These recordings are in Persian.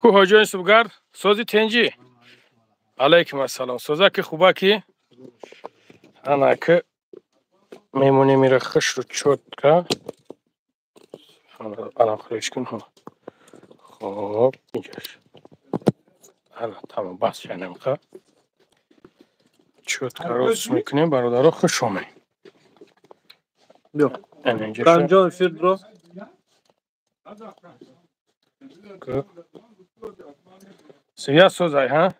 کو حاجی سوگر سازی تنجی علیکم السلام سازا که خوبه کی انا که میمونی میره خش رو چوت که انا خریش کن ها خب اینجاش انا تمام بس شنم که چوت که روز میکنیم برادر خوش آمین بیا اینجاش کنجا افیر برو سویا سازای ها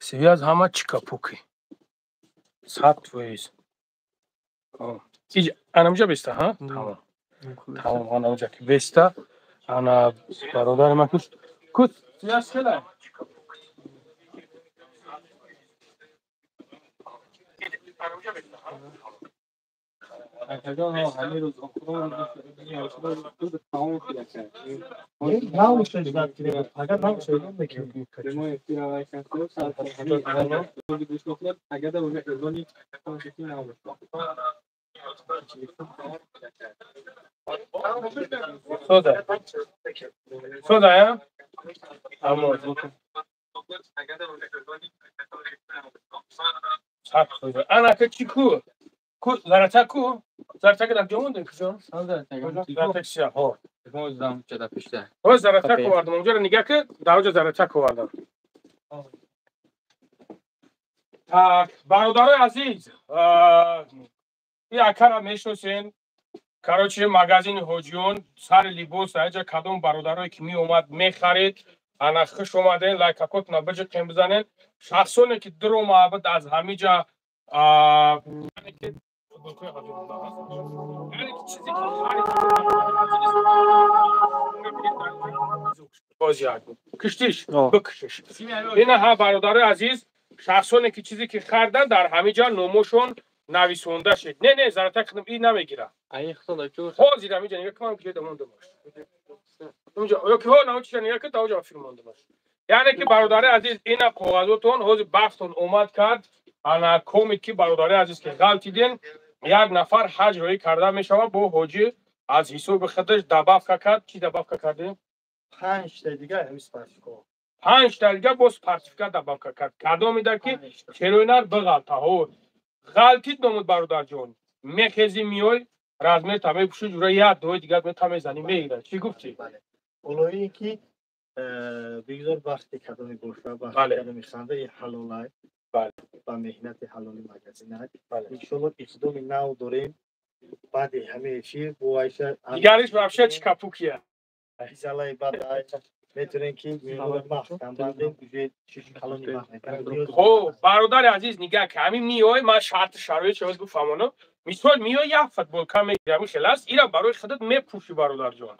سویا از همه چیکا پوکی سات ویز اینجا انامجا بیسته ها تمام تمام انامجا که بیسته انا برادر من کس سویا سلای سودا ya tamam sat soda ana ka chiku ku zarata ku zarata ka dagjon de kjon zarata siyah ho o zarata ku vardam اونجا رو نگاه که داوجا zarata ku vardam برادرای عزیز این اکر میشناسین короче магазини ҳоҷиён сари либос аҷа кадом бародарое ки меомад мехарид ана хуш омаден лайкакотона биҷиқем бизанен шахсоне ки дуромаабад аз ҳамиҷа киштиш бикшиш ина ҳа бародарои азиз шахсоне ки чизе ки хардан дар ҳамиҷа номошон нависонда шед не зарата кидам ин намегира ҳозир ҳамиҷа нигоҳ кунам ки монда бош اونجا یکی ها نوچیدن یا که تا فیلم مونده باشه یعنی که برادر عزیز اینا کاغذاتون حاضر بحثتون اومد کرد انا کومی که برادر عزیز که غلطیدین یک نفر حج روی کرده میشوه با حاجی از حساب خودش دبافک کرد چی دبافک کردیم 5 تا دیگه همیش پاسکو 5 تا دیگه با سرتیفیکات دبافک کرد کدو میده که چلوینر بغلطه ها غلطید نمود برادر جون میخزی میای رزمه تمه پوشو جوره یاد دوی دیگه می تمه زنی میگیرن چی گفتی اولایی که بگذار وقتی کدومی گوشه وقتی کدومی خنده یه حلالای با مهنت حلالی مگزین هست انشالله اقدام نو داریم بعد همه چی بوایشه دیگرش بفشه چی کپوکیه ایزالای بعد میتونین که محکم بندیم بجای چیش حلالی مگزین خب برادر عزیز نگه که همین میای من شرط شرایط شما گفتم مثال میای یک فوتبال کم میگیرم خلاص اینا برای خودت میپوشی برادر جان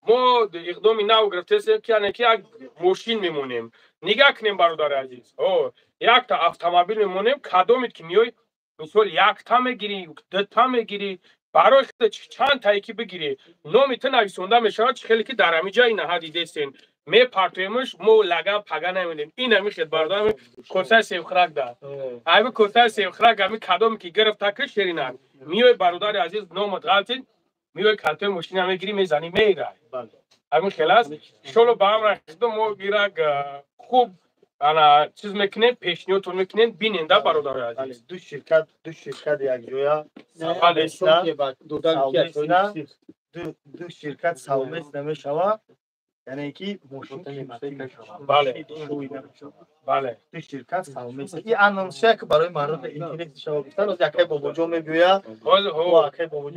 ما اقدامی نو گرفتیم که یعنی که یک ماشین میمونیم نگاه کنیم برادر عزیز یک تا اتومبیل میمونیم کدومید که میای مثال یک تا میگیری دو تا میگیری برای خودت چند تا یکی بگیری نومیت نویسونده میشه خیلی که در همه جای نه دیدین می پارتویمش مو لگا پگا نمیدیم این میخواد برادر کوسه سیو خراک ده ایو کوسه سیو خراک همین کدوم که گرفت که شیرینه میای برادر عزیز نومت غلطین میای کالتوی ماشین هم میگیری میزنی میره همین خلاص شلو با هم رفتم ما گیرک خوب انا چیز میکنیم پیشنهادتون میکنیم بیننده برادر عزیز دو شرکت یک جویا دو شرکت ساومست نمیشوه یعنی که ماشین قیمتی میشوه بله دو شرکت ساومست این انونسیه که برای مردم اینترنت شما گفتن از یکی بابا جان میگوید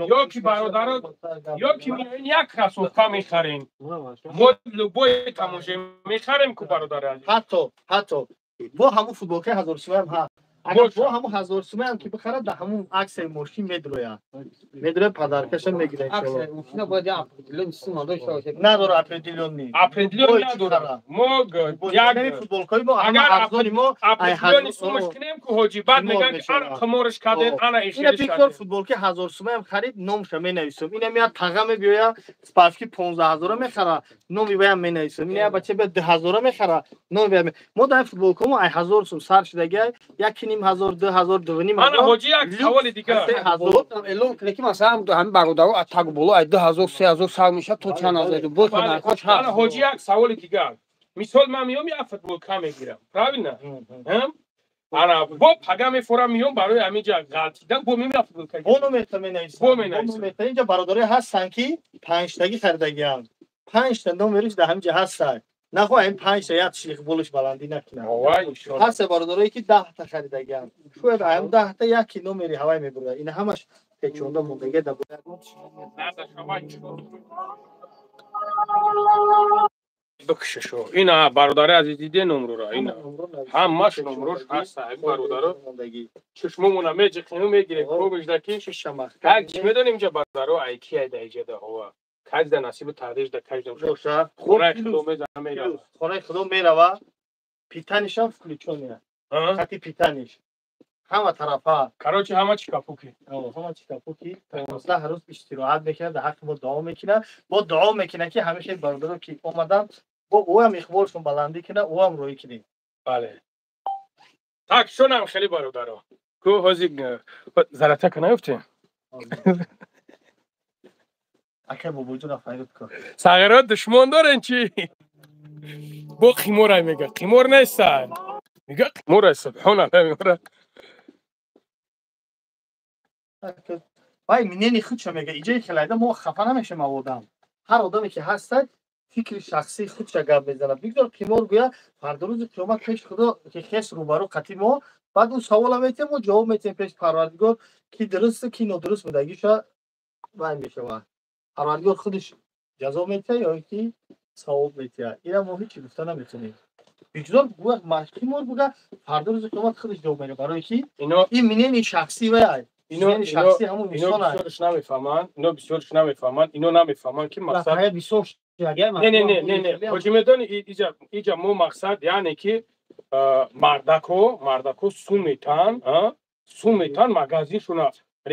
یا که برادر یا که میاین یک کسوفه میخرین ما لوبوی تماشا میخریم که برادر عزیز حتی با همون فوتبالکای 1000 سومه هم هست اگر با همون 1000 سومه هم که بخره در همون عکس ماشین میدروه پدرکش هم میگیره عکس ماشین باید اپریدیلون سوم داشته نداره اپریدیلون نی اپریدیلون نداره ما یک فوتبالکای ما اگر اپریدیلون سومش کنیم که حاجی بعد میگن که انا خمارش کردین انا ایخیرش کردین فوتبالکای 1000 سومه هم خرید نامش می نویسم اینم میاد تقا میگویا سپاسکی 15000 میخره نامی بایم می نویسم این بچه به 10000 میخره نامی بایم ما در فوتبالکای ما 1000 سوم سر شده یک نیم هزار 2000 دوونیم انا حاجی یک سوال دیگه الان که مثلا همین برادرها اتاق بالا 2000 3000 سر میشه تو چند هزار بود انا حاجی یک سوال دیگه مثال من میام یا فوتبولکا میگیرم правильно انا با پگا میفورم میام برای همینجا غلطیدن با میام فوتبولکا بونو میتونید اینجا برادری هستن که 5 تایی خریدگیان 5 تا نمرش در همینجا هستن نخواه این 5 تا یک شیخ بولش بلندی نکنه هست برادرایی که 10 تا خریدگیان شاید هم 10 تا یک نمری هوای میبره این همش پیچونده موندگی در بکششو اینا برادر عزیز دیده نمرو را اینا همش نمروش هست این برادر چشممون میجخینو میگیره کوبش دکی شما کاج میدونیم اینجا برادر ایکی ایجا ده هوا کاج ده نصیب تغییر ده کاج روشا خونه خودو میره خونه خودو میره پیتانیش هم فلیچونیه خطی پیتانیش همه طرفا короче همه چی کپوکی همه چی کپوکی مثلا هر روز استراحت میکنه در حق ما دعا میکنه با دعا میکنه که همیشه برادرو که اومدن با او هم اخبارشون بلندی کنه او هم روی کنه بله так شونم خیلی برادرو کو هازی زراتک نیفته اکه با وجود فایده کن ساغرات دشمن دارن چی با قیمور میگه قیمور نیستن میگه قیمور سبحان الله میگه وای منینی خودش میگه اینجا خلاده ما خفه نمیشه آدم هر آدمی که هست فکر شخصی خودش گپ بزنه بگذار قیمور گویا فردا روز قیامت پیش خدا که خس روبرو قطی ما بعد اون سوال میتیم و جواب میتیم پیش پروردگار کی درسته کی نادرست میدگیشا وای میشه پروردگار خودش جزا میده یا کی ثواب میده اینا ما هیچ گفته نمیتونیم بگذار گویا قیمور بوده فردا روز قیامت خودش جواب میده برای کی این منینی شخصی وای اینو شخصی همون بسیارش نمیفهمن اینو نمیفهمن که مقصد نه حاجی میدونی اینجا مو مقصد یعنی که مردکو سومیتن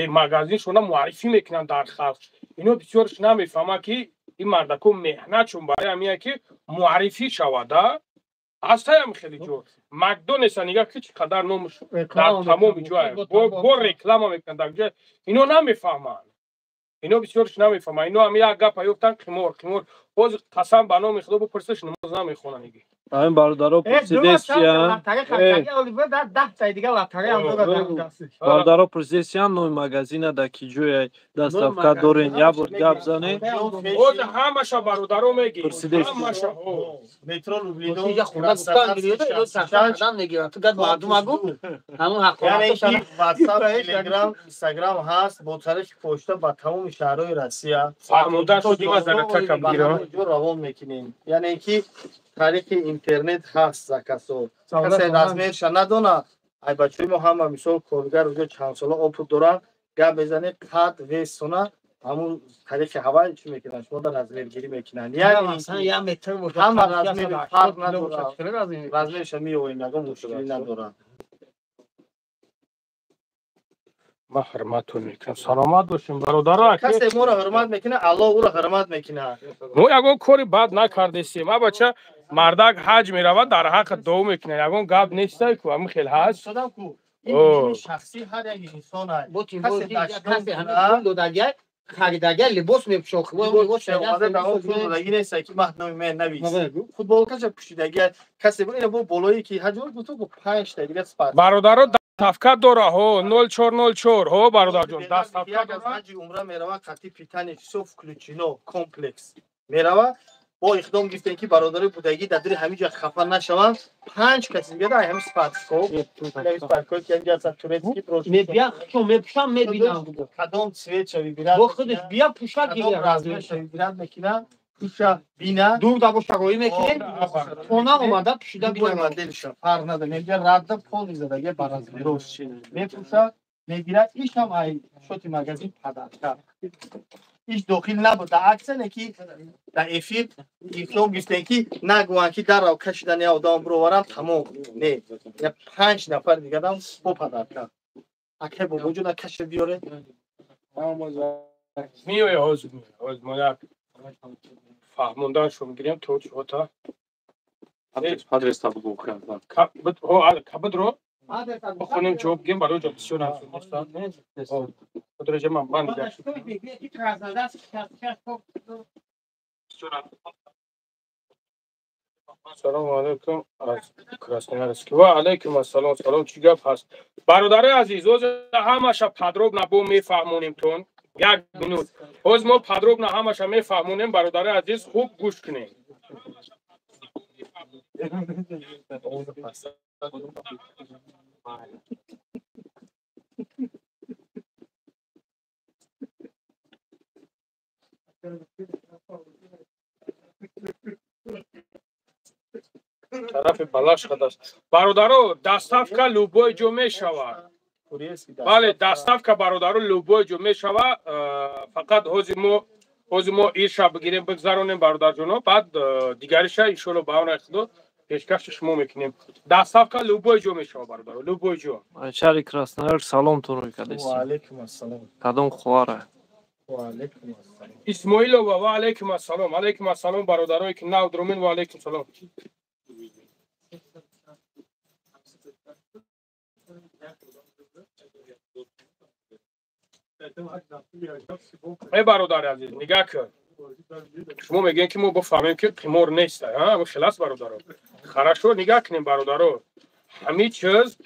مگازینشون معرفی میکنن در خلق اینو بسیارش نمیفهمن که این مردکو مهنتشون برای همیه که معرفی شوده هسته هم خیلی جور مکدونالدز نگاه که چقدر نامش در تمام جای با رکلام میکنن در جای اینو نمیفهمن اینو بسیارش نمیفهمن اینو هم یک گپ یفتن قیمور باز قسم به نام خدا بپرسش نماز نمیخونن دیگه همین برادرها پرسیدن برادرها پرسیدن نوع مگزین در کی جوی دستافکا دارین یا بار گپ زنین باز همش برادرها میگی همش مترو لوبلیدو یا خونه بستان گیریده یا سرسان نگیرن تو گد مردم اگو همون یعنی این واتساپ تلگرام اینستاگرام هست با طرح پشت با تمام شهرهای روسیه فرموده شدیم از زنتک جو روان میکنیم یعنی اینکه طریق اینترنت هست زکاسو کسی رزمیرش ندونه ای بچه ما هم مثال کارگر روزه چند ساله آب دارن گپ بزنه قد ویستونه همون طریق هوایی چی میکنن شما در رزمیر گیری میکنن یعنی مثلا یه متر باشه هم رزمیر فرق نداره رزمیرش میوین نگاه مشکلی نداره ما حرمتون میکنم سلامت باشیم برادرها کسی ما رو حرمت میکنه الله او رو حرمت میکنه ما یگون کاری بد نکردیم ما بچه مردک حج میرود در حق دو میکنه یگون گپ نیست کو هم خیلی هست شدم کو این شخصی هر یک انسان است کسی همین دودگر خریدگر لباس میپوشه لباس اومده در اون فوتبالگی نیست که مهنوی من نویس فوتبالکش پوشیدگی کسی اینو با بالایی که حجم گفتو 5 تا دیگه سپار برادرها دستافکا داره ها 0404 ها برادر جون دستافکا از حج عمره میروا قطی پیتن سوف کلوچینو کمپلکس میروا با اقدام گفتن که برادر بودگی در همینجا خفه نشوند 5 کسی میاد همین سپارکو که اینجا از تورسکی پروژه میبیا چون میپوشم میبینم کدام سویت چوی بیرد با خودش بیا پوشاک گیره رازمی چوی بیرد میکنه پوشا بینا دور دا باشه روی میکنه اونا اومده پوشیده بینا دلش فرق نداره میگه رد پول زدگی براز میروش میپوشه میگیره ایش هم ای شوتی مگزین پدر هیچ داخل نبود در عکس نکی در افیر ایفلام گفتن که نگوان که در رو کشیدن یا آدم برو تمام نه یا 5 نفر دیگه دام پدر کرد اگه با وجود کش بیاره میوی حاضر ما فهموندن شو میگیریم تو چی هتا آدرس تا بگو کنم کبد رو بخونیم جواب گیم برای جا بسیار هستم درجه من بند سلام علیکم از کراسنیارسکی و علیکم السلام. سلام چی گپ هست برادر عزیز؟ اوز همشه پدروب نبو میفهمونیم تون یک منوت اوز ما پدروب نه همشه میفهمونیم برادر عزیز خوب گوش کنیم. طرف بلاش خداست برادرو دستافکا لوبوی جو میشود. بله دستافکا برادرو لوبوی جو میشود. فقط حوزی ما این شب بگیریم بگذارونیم برادر جونو بعد دیگریش ایشالله با اون اخدو پیشکش شما میکنیم. دستافکا لوبوی جو میشود برادرو لوبوی جو. Ayçari Krasnoyar salom to'g'ri qilasiz. Va alaykum assalom. Qadam xuvora. Va alaykum assalom. اسماعیلو و علیکم السلام. علیکم السلام برادرایی که نو درومین و علیکم سلام. ای برادر عزیز نگاه کن شما میگین که ما بفهمیم که قمار نیست ها خلاص برادرو хорошо نگاه کنیم برادرو همین چیز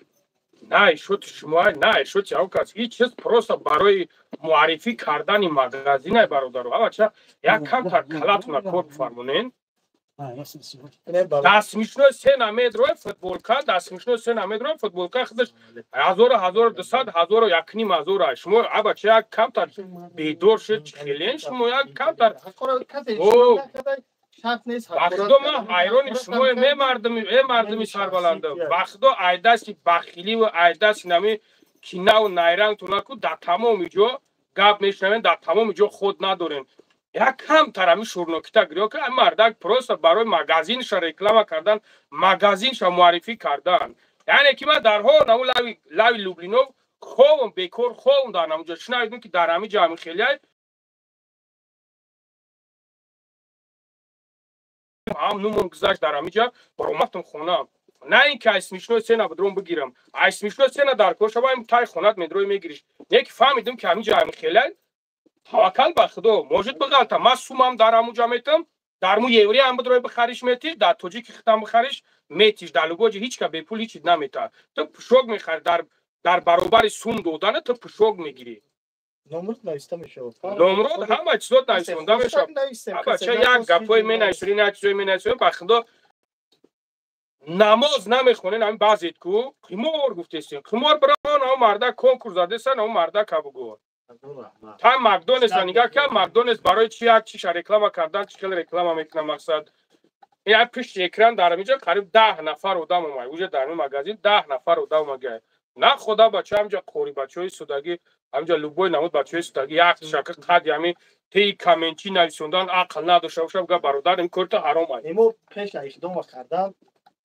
نه شد شما نه شد چه کس هیچ چیز پروسه برای معرفی کردن مغازین برادرو بچا یک کم تا کلاتون کار بفرمونین. دستمیشنو سه نمید روی فوتبولکا دستمیشنو سه نمید روی فوتبولکا خودش 1200 1000 شما بچه یک کم تا بیدور شد خیلین شما یک کم تا وقتو ما حیران شما مردمی سربلنده وقتو ایدستی بخیلی و ایدستی نمی کینه و نیرنگ تونکو در تمام جا گپ میشنوین در تمام جا خود ندارین. یک کم ترمی شورنوکیتا گریو که مردک پروسه برای مگازینش رکلام کردن مگازینش معرفی کردن یعنی که ما در ها نمو لاوی لوبلینو خوام بیکور خوام در نمو جا شنایدون که در همی جامعه خیلی هم نمون گذاشت در همی جا برومتون خونم نه اینکه اسمیشنو سینا بدروم بگیرم اسمیشنو سینا در کوشا بایم تای خونت مدروی میگیریش یک فهمیدم که همی جامعه خیلی توکل به خدا موجود بغلطه من سومم در همونجا میتم در مو یوری هم بدروی بخریش میتیش در توجیک ختم بخریش میتیش در لوگوجی هیچ که به پول هیچ نمیته تو پشوگ میخری در برابر سوم دودن تو پشوگ میگیری نمرود نوشته میشه نمرود همه چیزات نوشته میشه بچه یک گپای می نویسری نه چیزای می نویسری به خدا نماز نمیخونین همین بعضیت کو قمار گفتیستین قمار بران هم مرده کنکور زده سن هم مرده کبگو تا مکدونالدز نگاه کن مکدونالدز برای چی یک چیش رکلام کردن چیکل رکلام میکنه مقصد این پشت اکران در اینجا قریب 10 نفر آدم اومد اونجا در این مغازین 10 نفر آدم اومد نه خدا بچه همجا قوری بچهای سوداگی همجا لوبوی نمود بچهای سوداگی یک شکل قد یعنی تی کامنتی نویسوندن عقل نداشته باشه بگه برادر این کارت حرام است ایمو پیش اقدام کردن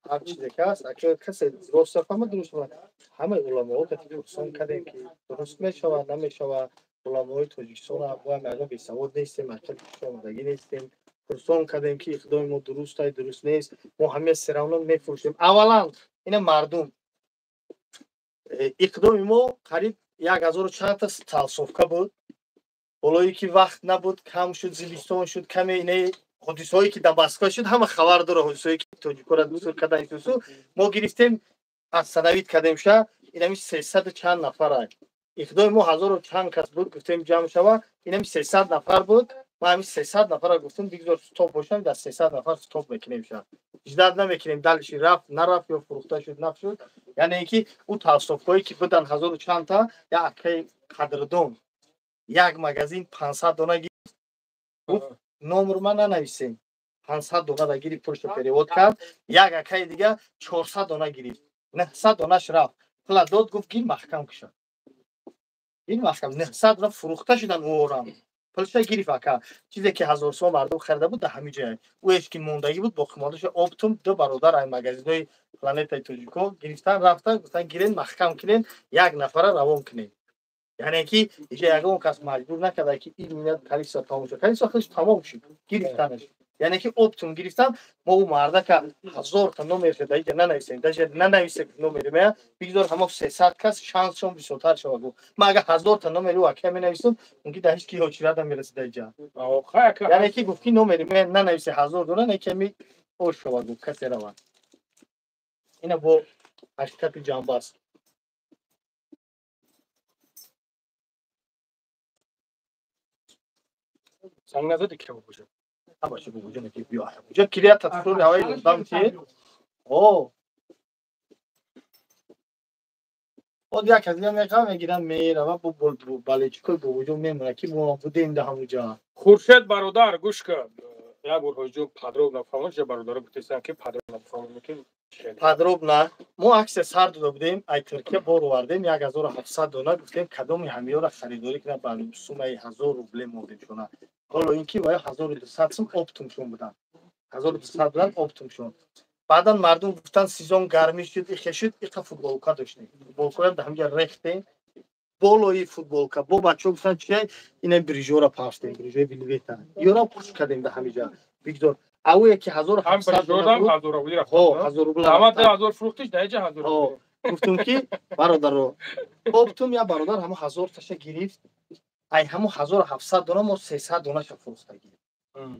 هر چیزی که هست اگه کسی درست فهمه درست فهمه همه علماء که تفسیر کردن که درست میشود نمیشود علماء تاجیکستان و هم اگه بی سواد نیستیم مکتب شمردگی نیستیم پرسان کردیم که اقدام ما درست است درست نیست ما همه سراغ میفروشیم اولا این مردم اقدام ما قریب 1400 تا تلصفکه بود بالایی که وقت نبود کم شد زمستان شد کمی اینه حدیثایی که دبسکا شد همه خبر داره حدیثایی که تاجیک‌ها را دوست کردن ما گرفتیم از سنوید کردیم شه اینمی 300 چند نفر اقدام ما 1000 چند کس بود گفتیم جمع شوه اینمی 300 نفر بود ما همین 300 نفر را گفتیم بگذار استاپ باشن در 300 نفر استاپ میکنیم شه اجداد نمیکنیم دلش رفت نرفت یا فروخته شد نشد یعنی اینکه اون تاسفکایی که بودن 1000 چند تا یا کی قدردان یک مغازین 500 دانه گرفت نمر من ننویسیم 500 دانه را گرفت پشت پریود کرد یک اکای دیگه 400 دانه گرفت 900 دانهش رفت پلا داد گفت گیر محکم کشد این محکم 900 را فروخته شدن اورام پلش گرفت اکا چیزی که 1000 سوم مردم خریده بود در همین جای اوش که موندگی بود با قیمتش اپتوم دو برادر این مغازینای پلنت توجیکو گرفتن رفتن گفتن گیرین محکم کنین یک نفر روان کنین یعنی که اینجا یگان کس مجبور نکرده که این میاد کلیسا تمام شد کلیسا خودش تمام شد گرفتنش یعنی که اپتوم گرفتن ما اون مرده که 1000 تا نمر شده دیگه ننویسیم دیگه ننویسه نمر میاد بگذار همه 300 کس شانس شون بیشتر شود گفت ما اگه 1000 تا نمر رو اکه می نویسم اون که هیچ کی هوچی رد میرسه دیگه یعنی که گفت کی نمر میاد ننویسه 1000 دونه نه که می او شواد کسی روان اینا با حقیقت جنبه است سنگ نزدی که بوجه باشه بوجه که بیا بوجه کلیات تصور هوای دام چی او خود یک از دیگه میگم میگیرم میره و بول بالچکو بوجه میمونه که ما بودیم ده همونجا خورشید برادر گوش کن یک بار هجوم پدرو نفهمش برادر گفتن که پدرو نفهمه که подробно мо аксе сар дода будем ай Туркия бор овардем 1700 дона гуфтем кадоми ҳамеёра харидорӣ кунад ба сумаи 1000 рубле модем шуна ҳоло ин ки вая 1200 сум оптум шон буданд 1200 буданд оптум шон баъдан мардум гуфтанд сезон гармӣ шуд ихе шуд иқа футболка доштем футболкаро да ҳамҷа рехтем болои футболка бо бачаҳо гуфтанд чия ина брижора пафтем брижои билвета ёра пуш кардем да ҳамиҷа бигзор авое ки 1700 дона буд 1000 рубли рафт 1000 рубл рамад 1000 фурухтиш даҷа 1000 рубли گفتم که برادر گفتم یا برادر همو 1000 تاشه گرفت ای همو 1700 دونه ما 300 دونه شو فروختیم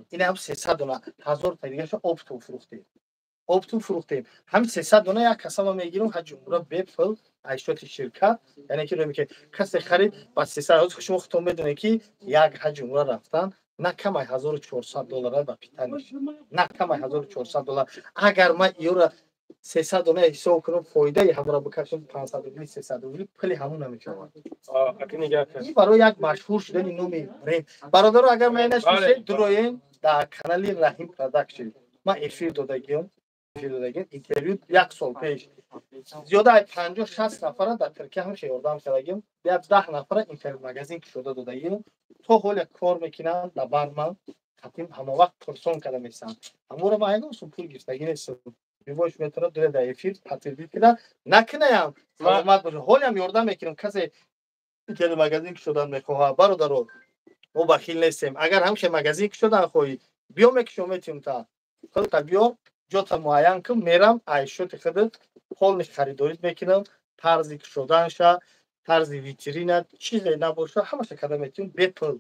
این هم 300 دونه 1000 تا دیگه شو اپتو فروختیم همین 300 دونه یک کسا میگیریم ها جمهور به پل ایشات شرکت یعنی که رو میگه کسی خرید با 300 شما خودتون میدونید که یک ها جمهور رفتن نه کم 1400 دلار با پیتنش نه کم 1400 دلار اگر ما یورو 300 دونه حساب کنم فایده همراه بکشم 500 روبلی 300 روبلی پلی همون نمیشود اگه نگاه کن این برای یک مشهور شدن نومی برند برادر اگر من نشناسید دروین در کانال رحیم پروداکشن ما افیر دادگیم اینترویو یک سال پیش زیاده 50 60 نفر در ترکیه هم یاردم کردیم بیاد 10 نفر اینترنت مگزین که شده دادگیم تو حال کار میکنن در برمان خطیم همه وقت پرسون کرده میسن همورا ما اینا سو پول گرفتگی نیست بیواش میتونه دوره در افیر پاتریبی کنه نکنه سلامت باشه حالی هم یاردم میکنم کسی اینترنت مگزین که شدن میخواه برادر ما بخیل نیستیم اگر همشه مگزین که شدن خوی بیا میکشم میتیم تا خودت بیا جاتا معین کن میرم عیشات خودت حال خریداری میکنم طرزی که شدنشه طرز ویترینت چیزی نباشه همش کردم میتونم بپل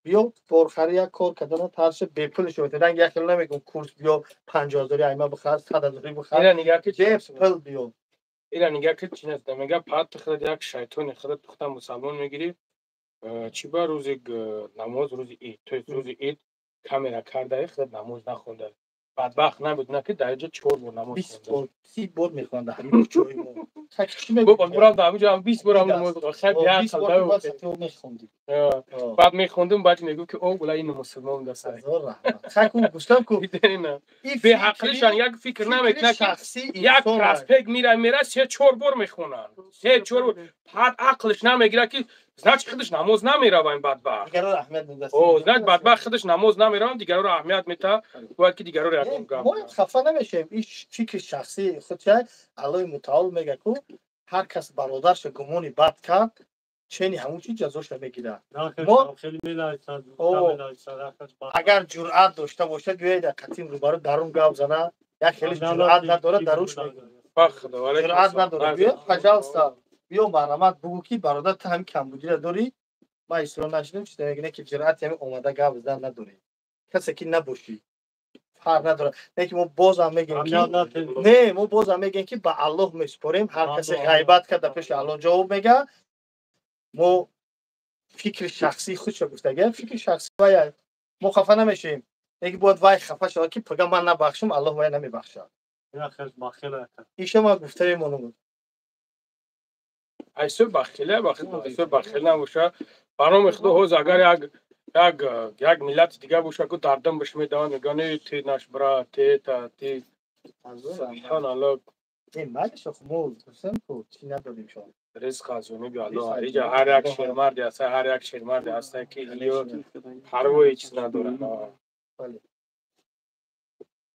بیا بارخری یک کار کردن طرزش بپل شده دیدن یک کل نمیگم کورس بیا 50000 ایما بخر 100000 بخر اینا نگاه که بپل بیا اینا نگاه که چی نیست میگه پات خرید یک شیطان خرید پختم مسلمان میگیری چی با روز نماز روز عید تو روز عید کامera کرده خرید نماز نخونده بدبخت نبود نه که درجه 4 بار نماز خونده 30 بار میخونده همین چوی مو بابا برام در همونجا 20 بار هم نماز بخونده خیلی یک خلده میخوندی بعد میخوندم بعد میگو که او بلا این مسلمان دست خاکو گفتم کو نه به حقیقتشان یک فکر نمیکنه که یک پرسپک میره 3-4 بار میخونن 3-4 بار بعد عقلش نمیگیره که значит خودش نماز نمیره این بدبخت دیگران اهمیت میده او значит بدبخت خودش نماز نمیره دیگران رو اهمیت میده باید که دیگران رو یادم گم ما خفه نمیشیم این فکر شخصی خودشه الله متعال میگه که هر کس برادرش گمونی بد کرد چنین همون چیز جزاش میگیره ما خیلی میلایت اگر جرأت داشته باشه بیاید قطیم رو برای درون گاو زنه یک خیلی جرأت نداره دروش میگه جرأت نداره بیا پجالستا بیا مرحمت بگو کی برادر تو هم کمبودی داری ما اسلام نشدیم چیزی میگه که جرأت هم اومده گاو زدن نداری کسی که نباشی فرق نداره نه که ما باز هم میگیم نه ما باز هم میگیم که به الله میسپاریم هر کسی غیبت کرده پیش الله جواب میگه ما فکر شخصی خودش گفته اگر فکر شخصی وای ما خفه نمیشیم اگه بود وای خفه شد که پگم من نبخشم الله وای نمیبخشه ایشه ما گفته مونو ایسو بخیله نباشه برام خدا هوز اگر یک ملت دیگه باشه که دردم بهش میدن میگن تی نش برا تی تا تی سبحان الله این مالش خمول گفتم کو چی نداریم شما رزق از اونی بی الله اینجا هر یک شیرمردی هست هر یک شیرمردی هست که ایو پروایی چیز نداره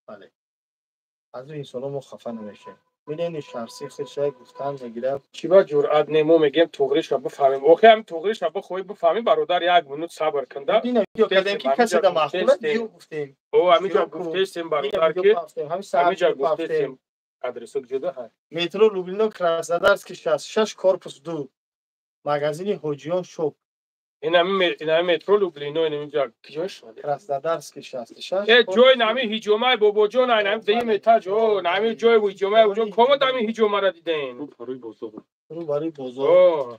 بله از این سوالو ما خفه نمیشه میدونی شخصی خودش گفتن میگیره چی با جرأت نمو میگیم توغریش رو بفهمیم اوکی هم توغریش رو بخوای بفهمیم برادر یک منوت صبر کنده دینا کدام کی کسی د معقوله دیو گفتیم او همینجا گفتیم برادر که همینجا گفتیم ادرسو جدا هست مترو لوبلینو کراسنودارسکی 66 корпус 2 магазини ҳоҷиён шоп این مترو لوبلینو اینجا کجاش Краснодарский 66. جای نمی هیجومای بابا جان نمی دیم تاجو نمی جای و هیجومای اونجا کما دمی هیجوما را دیدین رو باری بزرگ. اوه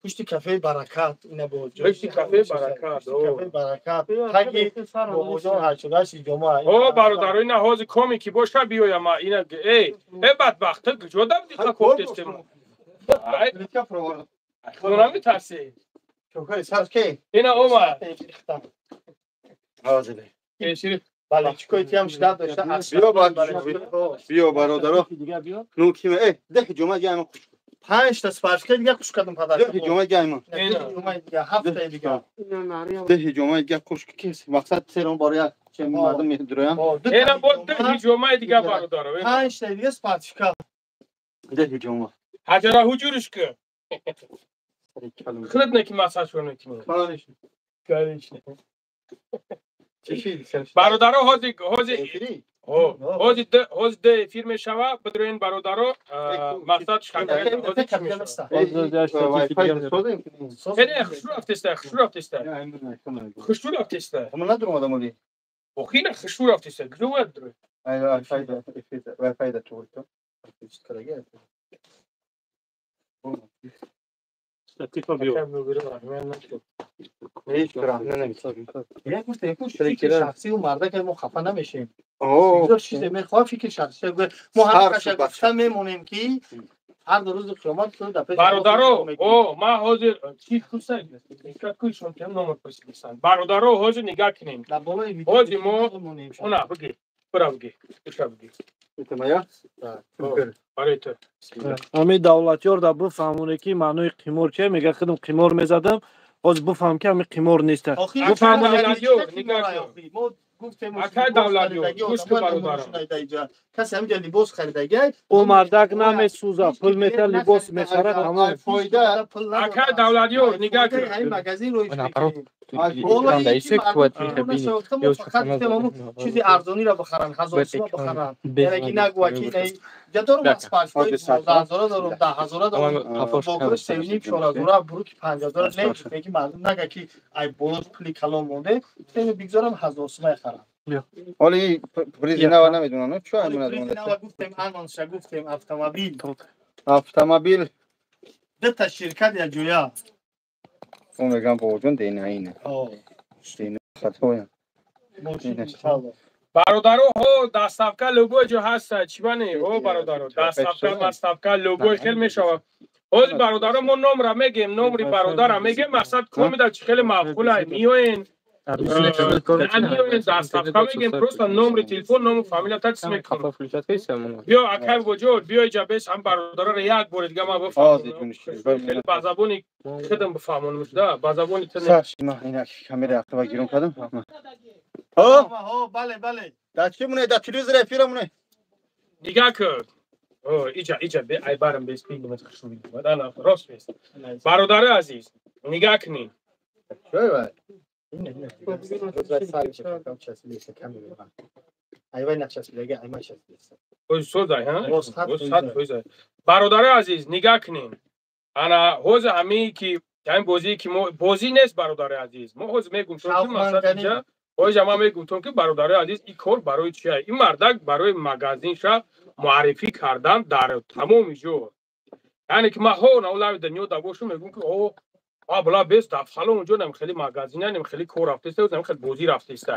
پشت کافه برکت اینا با پشت کافه برکت کافه برکت تاگی بابا جان هرچگاهی جمعه اوه برادر اینا حوز کمی کی باشه بیایم ما اینا ای بدبخت جدا دیگه کوفتستم خودم میترسی چوکای ساز کی اینا اوما حاضر شریف بله چیکوی هم شدت داشته بیا برادرها نو کیمه ای ده جمعه گایم 5 تا سپارش که دیگه خوش کردم پدر ده جمعه گایم جمعه دیگه هفته دیگه ده جمعه گا خوش کیس مقصد سرم برای چه مردم میدرویم اینا بود ده هیجومای دیگه برادر 5 تا دیگه سپارش که ده جمعه حجره هجورش که خلد نکی مساج کنه کی کارش برادرها هاز ده فیلم شوا بدرین برادرها مقصد شکایت خشور افتسته اما ندارم آدم ولی خیلی خشور افتسته گروه داره فایده تو Statifa bio. یک فکر شخصی و مرده که ما خفه نمیشیم اینجا چیزی میخواه فکر شخصی ما هر کشک میمونیم که هر دو روز قیامت تو دفعه برادرو ما حاضر چی خوسته فکر کنم که نامه پرسیدن برادرو حاضر نگاه کنیم حاضر ما اونا بگی برا بگی برای تو همین دولتیار دا بفهمونه که معنی قمار چیه میگه خودم قمار میزدم باز بفهم که همین قمار نیست بفهمونه اکای دولتیار گوش که برادرم کسی همینجا لباس خریده او مردک نمیسوزه پول میتر لباس میخره تمام اکای دولتیار نگاه کن این مگزین روش چیزی ارزانی را بخرن 1000 سوم بخرن یعنی نگو که جدار مسپاش کوی 10000 دارم 10000 دارم با 3400 بروک 50000 نه میگی مردم نگه که ای بولوس پلی کلام مونده من بگذارم 1000 سوم خرم ولی پریزینا نمیدونن چه پریزینا گفتم آنونس گفتم автомобиль دو تا شرکت یا جویا اون میگم با وجود اینه اینه خطایا برادرو دستافکا لوگو جو هست چی بانه برادرو دستافکا لوگو خیلی میشوه برادرو ما نمره میگیم نمری برادرم میگیم مقصد کمی در خیلی معقوله میوین دستافکا میگیم پروستا نمری تلفن نمر فامیلا تکس میکنم بیا اکای وجود بیا اینجا بیش هم برادرو رو یک بار دیگه ما بفهمونم خیلی بازابونی خودم بفهمونم بازابونی تنه اینا کامera اخوا گیرم کردم بله دا چی مونه دا تلویزیون رفیرمونه دیگه کرد ایجا ای بارم بیس پیگ متخشوی بدانا راست بیست برادر عزیز نگاه کنین برادر عزیز نگاه کنین انا حوز همی که این بازی نیست برادر عزیز ما حوز میگم چون که مثلا اینجا حوز ما میگم چون که برادر عزیز این کار برای چیه این مردک برای مغازین شا معرفی کردن در تمام جور یعنی که ما اولاد دنیا داشتم میگم که بلا بیست دفعه اونجا نم خیلی مغازینه نم خیلی کار رفته است نم خیلی بازی رفته است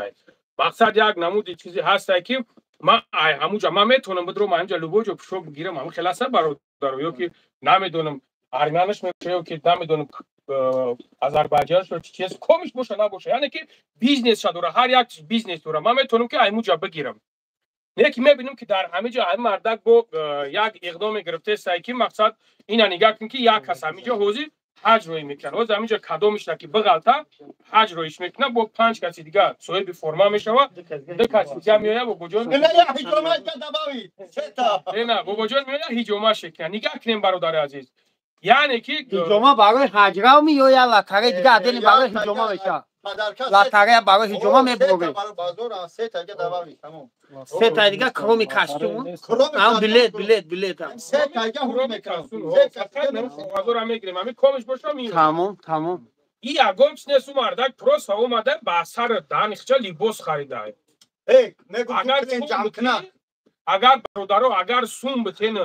مقصد یک نمود چیزی هست که ما همونجا ما میتونم بدرم اینجا لوبوجو پشو بگیرم هم خلاصه برادر یا که نمیدونم ارمنیش میشه که نمیدونم آذربایجان شو چیز کمیش باشه نباشه یعنی که بیزنس شد داره هر یک بیزنس داره من میتونم که اینجا بگیرم نه که میبینیم که در همه جا این مردک با یک اقدام گرفته است که مقصد اینا نگاه کن که یک کس همینجا حوزی حج روی میکنه و همینجا کدو میشه که بغلطه حج رویش میکنه با 5 کسی دیگه صاحب فرما میشه و 2 کسی دیگه میایه با بجون نه هیجوما کداباوی چتا نه با بجون میایه هیجوما شکن نگاه کنیم برادر عزیز یعنی که هیجوما برای حجرا میویه لاتاره دیگه عدل برای هیجوما میشه لاتاره برای هیجوما میبره بازار 3 تا دباوی تمام 3 تا دیگه کرومی کاستوم هم بلیت 3 تا حکم میکنم 3 تا بازار میگیریم همین کمش باشه میاد تمام این یگام چنسو مردک پروس اومده با سر دانشجا لیبوس خریده. اگر برادرو اگر سوم بتین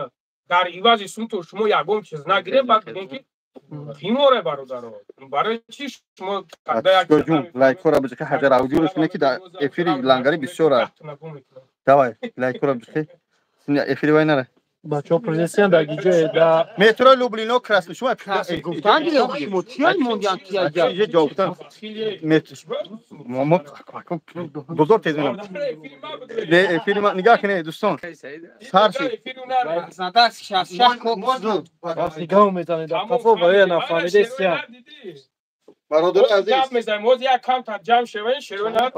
در عوض سوم تو شما یگام چیز نگیره بعد بگین که تیموره برادرو برای چی شما جون لایک را بچه حجر اوجورش اینه که در افیری لنگری بسیار давай لایک را بچه افیری وای نره بچه‌ها پرزنسیان در گیجه در метро люблино красный шума گفتن دیگه شما موندیان یه جا گفتن بزرگ تیز میرم به فیلم نگاه کنید دوستان سرشی زداش شش کوکو نگاه میزنید در کافو برای نفهمیده سیان برادر عزیز موز یک کم تا جمع شوین شروع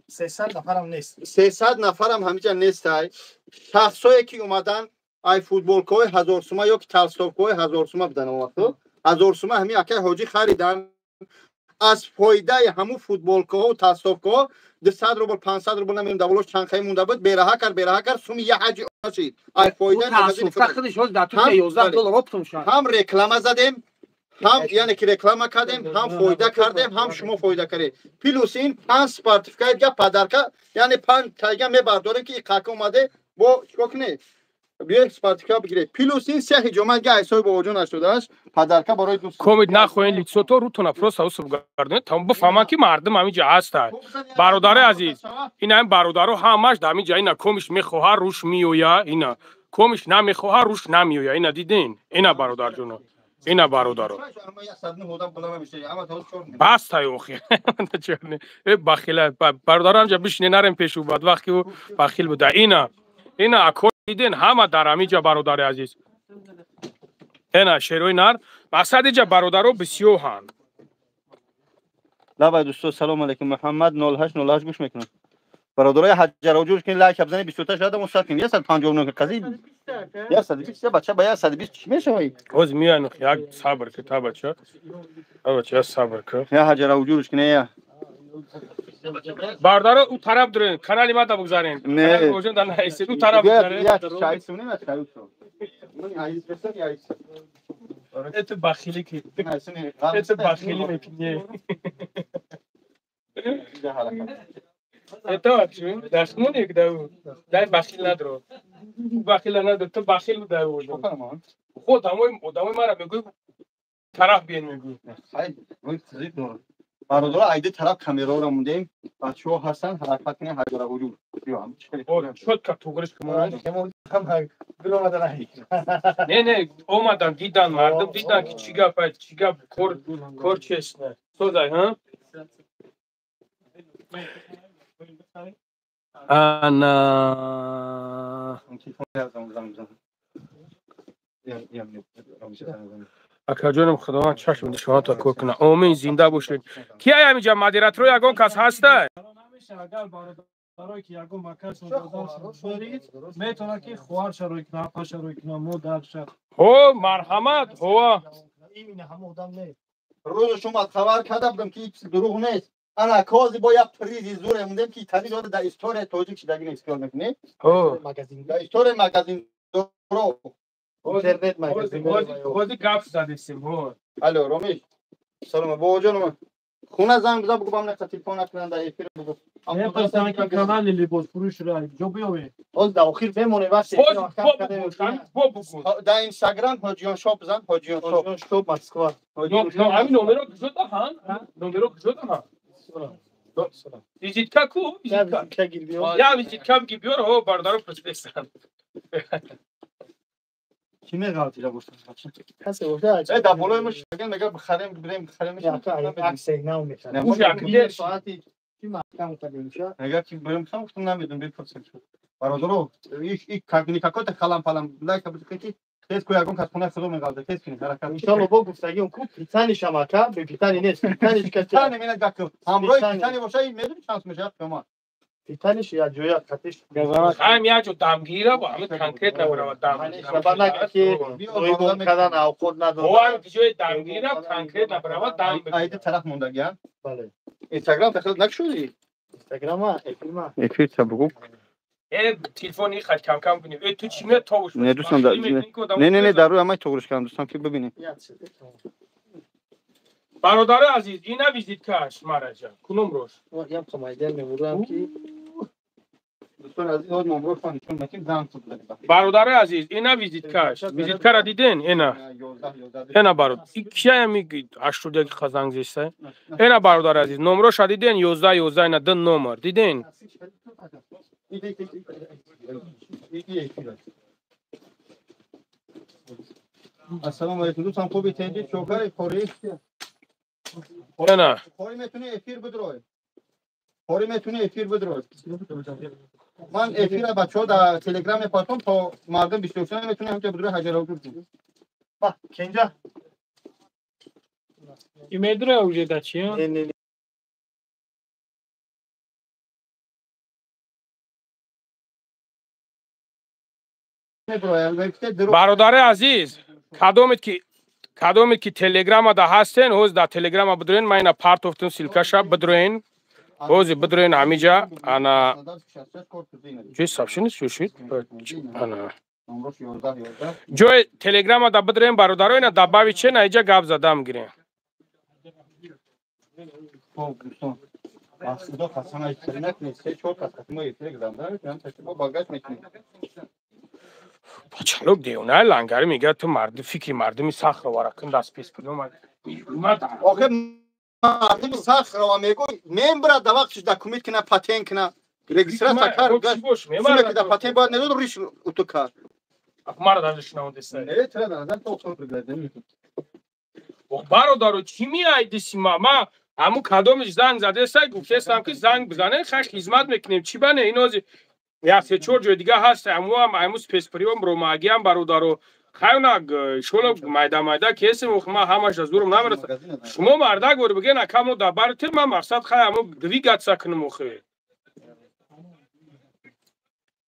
300 نفرم نیست 300 نفرم همینجا نیست شخصایی که اومدن ای فوتبولکای 1000 سومه یا که تلسکوپای 1000 سومه بدن اون وقت 1000 سومه همین اکه حاجی خریدن از فایده همو فوتبولکا و تلسکوپا 200 روبل 500 روبل نمیدونم دولش چند خیلی مونده بود بیره کرد سومی یه حاجی شد ای فایده خودش در تو 11 دلار اپتون شد هم رکلام زدیم هم یعنی که رکلام کردیم هم فایده کردیم هم شما فایده کردید پلوس این 5 سرتیفیکیت یا پدرکا یعنی 5 تایگا میبرداریم که قاک اومده با چیکار کنه بیاید سرتیفیکیت بگیره پلوس این سه جمعه گه حساب با وجود نشده است پدرکا برای دوست کومید نخوین لیتسو تو رو تو نفروس هاوس بگردن تا بفهمن که مردم همینجا هست برادر عزیز این هم برادرو همش در اینجا اینا کومش میخواه روش میویا اینا کومش نمیخواه روش نمیویا اینا دیدین اینا برادر جون اینا برادرو بس تای اوخی بخیل برادر همجا بشینه نرم پیش او بعد وقتی او بخیل بوده اینا اکو دیدین همه در همینجا برادر عزیز اینا شیروی نر مقصد اینجا برادرو بسیار هن لبای دوستو سلام علیکم محمد 08 گوش میکنم برادرای حجر وجود که لایک بزنید 28 شده مستقیم 159 قضیه 120 بچه با 120 چی میشه اوز میان یک صبر که تا بچه صبر که یا حجر وجودش کنه برادر او طرف دارین کانال ما تا بگذارین نه اوجن در نهیسه او طرف داره یا چای سونه نه چای تو من عايز بس عايز ات بخیلی کی ات بخیلی میکنی ات چون داشتون یک داو دای بخیل ندارو بخیل نداره تو بخیل بوده اوجن خود داموی مرا میگوی طرف بیان میگوی خیلی زید دور برادر ایده طرف کامرا رو موندیم بچه‌ها هستن حرکت کنه حجر وجود شد که توگرش کمان هم گل اومدن نه اومدن دیدن مردم دیدن که چیگا کور چیست نه سوزای ها انا اکا جانم خداوند چشم شما تا کور کنه آمین زنده باشید کی همینجا مدیریت رو یگان کس هسته برای که یگو مکس برید میتونه که خوار شروع کنه پا شروع کنه مادر شد هو مرحمت هو این همه آدم نه روز شما خبر کرده بودم که هیچ دروغ نیست انا کازی با یک پریزی زور موندم که تانی داده در استوری تاجیک شده این اسکول میکنه هو ماگازین در استوری ماگازین درو اینترنت ماگازین بازی گپ زدیم هو الو رومیش سلام با جانم خونه زنگ بزن بگو بام نکته تلفن نکنن در افیر بگو نه پس که کانال لباس فروش را جو بیاوی باز داخل بمونه بس در اینستاگرام حاجیان شاپ بزن حاجیان شاپ مسکو همین نمره کجا دهن نمره کجا دهن ویزیت کو یا ویزیت کم کی بیار هو باردارو پرسپکسن کی میگه تیلا گفتن کسی گفته دا بالای مش میگه بخریم بریم عکس اینا میکنه اون شکلی ساعتی کی محکم کردیم شو میگه کی بریم خودم نمیدونم بپرسم برادرو یک کاگنیکاکوت خالم پالم لایک بده تست کوی اگون کس خونه خودم میگه تست کنید حرکت ان شاء الله با گفتگی اون کو پیتانی شماکا به پیتانی نیست پیتانیش که پیتانی میاد گفتم همراه پیتانی باشه میدونی چانس میشه شما پیتانیش یا جویا خطش هم یا جو دامگیره با همه کنکریت نورا دام شبانه که روی بوم کردن او خود نداره هو هم جو دامگیره کنکریت نورا دام ایده طرف مونده گیا بله اینستاگرام داخل نکشودی اینستاگرام افیت بگو تلفنی خرج کم کم کنیم تو چی میاد تاوش نه دوستان نه در روی همه توگرش کردم دوستان که ببینید برادر عزیز اینا ویزیتکاش ماراجا کنم روش ям қамайдан мебурам ки دوستان عزیز خود نمره خواهد نشون بدیم زن خود بدیم. برادر عزیز اینا ویزیتکاش ویزیتکا را دیدین اینا 11 اینا برادر کیا میگی 80 خزانگ زیسته اینا برادر عزیز نمره شد دیدین 11 اینا دن نمر دیدین السلام علیکم دوستان خوبی تندی چوکر خوری اینا خوری میتونی افیر بدروی خوری میتونی افیر بدروی من افیر بچه‌ها در تلگرام میپاتم تا مردم 23 میتونه همینجا بدروی حجر حضور کنه ба кенҷа Имедра уже дачия. не برادر عزیز کدومت که تلگرام دا هستین اوز دا تلگرام بدرین ما اینا پارت افتون سیلکاشا بدرین اوز بدرین همیجا انا جوی سابشنیست شوشید انا جوی تلگرام دا بدرین برادر اینا دباوی چه نه ایجا گاب زدم گیرین خدا خسن ایترنت نیست 4 کس ما تلگرام داریم تا باگاش میتونیم چالوک دیونه لنگری میگه تو مرد فکری مردمی سخت رو ورکن دست پیس کنم آخه مردم سخت رو میگوی ممبر دا وقتش دکومنت کنه پاتنت کنه رجیستراسیون کار سونه که دا پاتنت باید نداره ریش اوتو کار مرد ازش نمودسته نه تره دادن تو خود بگردیم برادر چی میای دیسی ما همون کدومش زنگ زده است گفتم که زنگ بزنه خش خدمت میکنیم چی بنه اینو یا سه چهار جای دیگه هست همون سپیسپریوم روماگی هم برادر خیلی شلو مایدا کیسه ما همش از دورم نمیرسه شما مردا گور بگین کامو دبر تر ما مقصد خیلی همون دوی گات سکنم مخه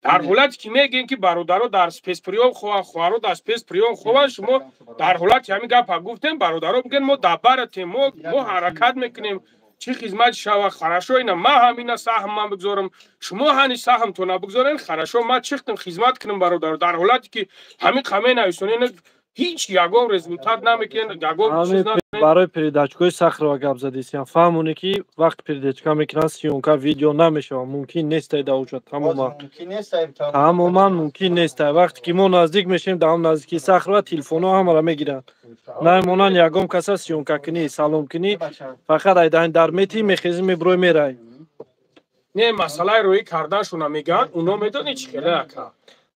در حالت که میگین که برادرو در سپیسپریوم خوارو در سپیسپریوم خوان شما در حالت همین گپ گفتیم برادرو میگن ما دبر تیم ما حرکت میکنیم چی خدمت شوا خراشو اینا ما همینا سهم من بگذارم شما هنی سهم تو نبگذارین خراشو ما چختم خدمت کنم برادر در حالتی که همین خمه نویسونین هیچ یگام رزولتات نمیکنن یگام چیز برای передачкой сахарова гап задисям фаҳмоне ки вақт передачка мекунан сиёнка видео намешава мумкин нестай да уҷа тамоман мумкин нестай вақте ки мо наздик мешавем дар ҳам наздикии сахарова телефонҳо ҳамаро мегиранд намонанд ягон каса сиёнка кунӣ салом кунӣ фақат айдаҳин дар мети мехезӣ мебурой мерай не масъалаи рӯӣ карданшона мегӯянд уно медонӣ чӣ хеле ака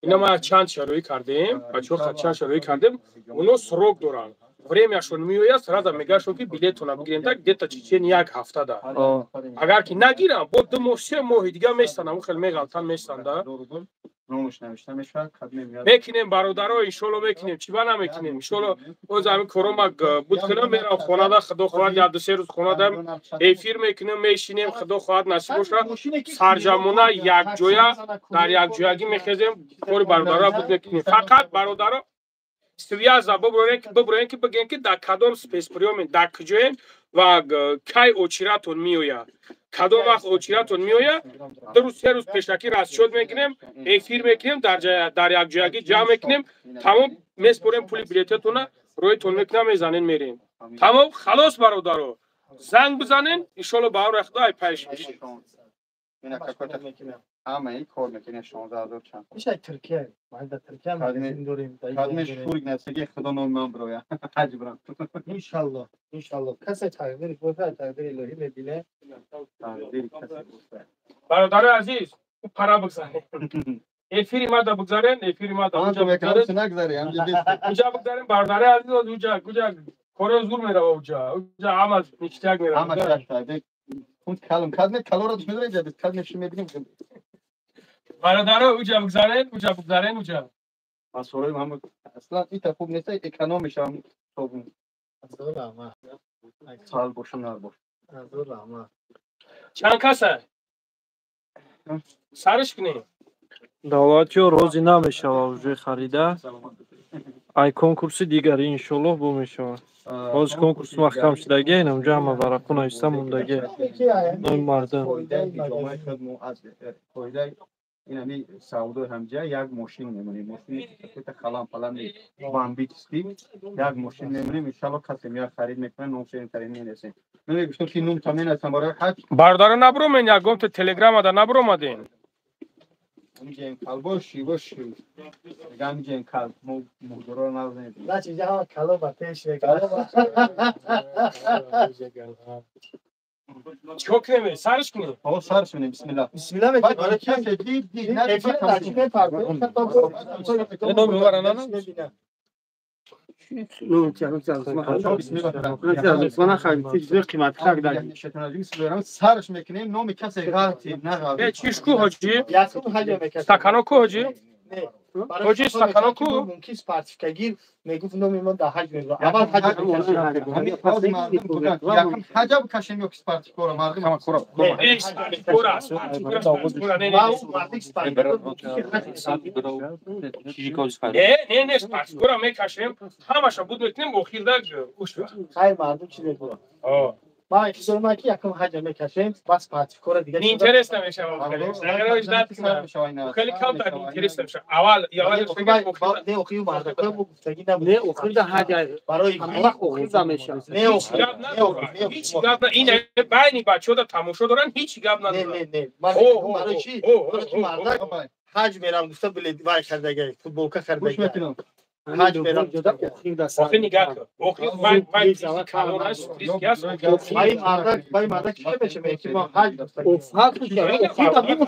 اینا ما چند شروعی کردیم بچه‌ها چند شروعی کردیم اونو سروک دارن времяшон میوید سراغ میگه که بلیتون بگیرین تا گیت چیچین یک هفته ده اگر که نگیرن با 2 ماه 3 ماه دیگه میستن همون خیلی میگالتن میستن ده میکنیم برادرها انشالله میکنیم چی با نمیکنیم انشالله باز همین کرونا بود کنم میرم خونه ده خدا خواهد یا 2-3 روز خونه دارم افیر میکنیم میشینیم خدا خواهد نصیب باشه سرجمونه یک جویا در یک جویگی میخیزیم خوری برادرها بود میکنیم فقط برادرها связа бубурен ки бигем ки дар кадом спецприёмин дар куҷоем ва кай очиратон меояд кадом вақт очиратон меояд 2 рӯз 3 рӯз пешакӣ расчёт мекунем эфир мекунем дар якҷоягӣ ҷамъ мекунем тамом меспорем пули билетатона рӯйтон мекунам мезанем мерем тамом халос бародаро занг бизанен иншолло ба амри худо ай пайш мешем همه این کار میکنه 16000 چند میشه ترکیه ما در ترکیه هم داریم خدمت شوری نسگی خدا نام من برویا حج برام ان شاء الله کسی تقدیر گفته تقدیر الهی میبینه برادر عزیز پرا بگذارین افیری ما دا بگذارین افیری ما دا اونجا بگذارین نگذاری هم اونجا بگذارین برادر عزیز اونجا کار زور میره اونجا عمل نیشتاگ میره عمل اون کلم کدمت کلورا دوش میدونی جدید کدمش میبینیم برادرها اونجا بگذارین اونجا مسئولی هم اصلا این خوب نیست اکونومیش هم خوب از رحمت سال باشه نه باشه از رحمت چند کسه سرش کنیم давлатиё розӣ намешава уже харида ай конкурси дигари иншоллоҳ бо мешавад ҳозир конкурс маҳкам шудаги инамҷо ҳама варақҳо нависта мондаги нои мардам این همی سعودو همجا یک ماشین نمونیم ماشین تا خلام پلان بامبیت استیم یک ماشین نمونیم انشالله کسی میاد خرید میکنه نوشین ترین نیست من گفتم که نوم تامین است برای حج بردار نبرو من یکم تو تلگرام ادا نبرو مدین میگن کالبوشی باشی میگن کال مودرو نازنید لا چیزا ها کلو باتش چوکه سرش کنی آقا سرش می‌نیم بسم الله بسم الله بعد برای کسی دید نه سرش میکنیم نام کسی غلطی نه چیش کو حاجی یاسم حاجی میکرد استکانو کو حاجی نه حاجی استکانو کو ممکن سپارتیفکگیر میگفت نام من در حج میگم اول حج همین باز مردم بودن یکم حجاب کشیم یک سپارت کورا مردم هم کورا کورا نه سپارت کورا میکشیم همشو بود میکنیم اخیر در گوش خیر مردم چی میگه ما اجازه ما که یکم حج میکشیم بس سپارت کورا دیگه اینترست نمیشه خیلی کم در اینترست نمیشه اول یا نه اخیر مردم که گفتگی نبود نه اخیر در حج برای اخیر زمیشه نه هیچ گپ نه این بینی بچه‌ها در تماشا دارن هیچ گپ ندارن نه من برای چی مردم حج میرم گفته بلیط وای خریدگی فوتبال که خریدگی حج میرم آخه نگاه کن آخه من کانون است ریسک است بای مردم چی بشه میگه ما حج افاق میشه اخیر در نوم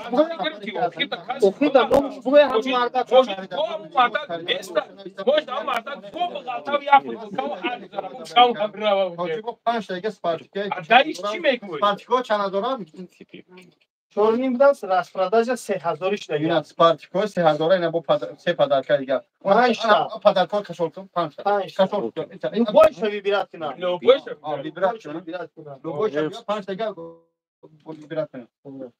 اخیر در نوم فوق هم مردم پنج تا سپارتیکا چی میگویی؟ سپارتیکا چند دارم چورنیم بودن رسپراداج 3000 دیگه اینا سپارتیکا 3000 اینا با سه پدرکا دیگه پنج تا پدرکا کشول کن 5 تا کشول این باش بیرات کنه لوگوش لوگوش 5 تا بیرات کنه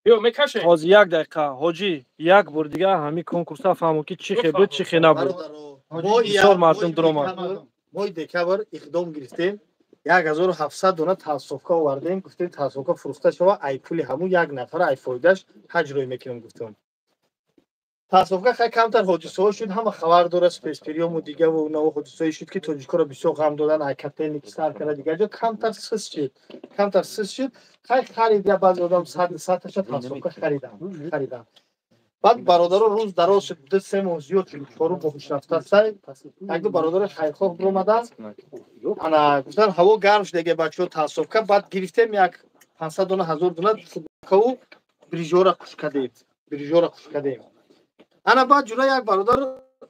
بیا میکشه باز یک دقیقه حاجی یک بار دیگه همین کنکورس فهمو که چی خیلی بود چی خیلی نبود بسیار مردم درآمد ما دکبر اقدام گرفتیم 1700 دونه تاسفکا آوردیم گفتیم تاسفکا فروخته شو ای پول همون یک نفر ای فایدهش حج روی میکنیم گفتم تاسفکا خیلی کمتر حادثه شد هم خبر داره اسپریوم و دیگه و نو حادثه شد که تاجیکا رو بسیار غم دادن حرکت نکسر کرده دیگه جو کمتر سس شد خیلی خرید یا بعض آدم 100 تا تاسفکا خریدم بعد برادر روز دراز شد 2-3 ماه زیاد شد فورو باهوش رفته سای یک دو برادر خیرخواه اومدن انا گفتن هوا گرم شده دیگه بچه‌ها تعصب کرد بعد گرفتیم یک 500 دونه 1000 دونه کو بریجورا خوش کردیم انا بعد جوری یک برادر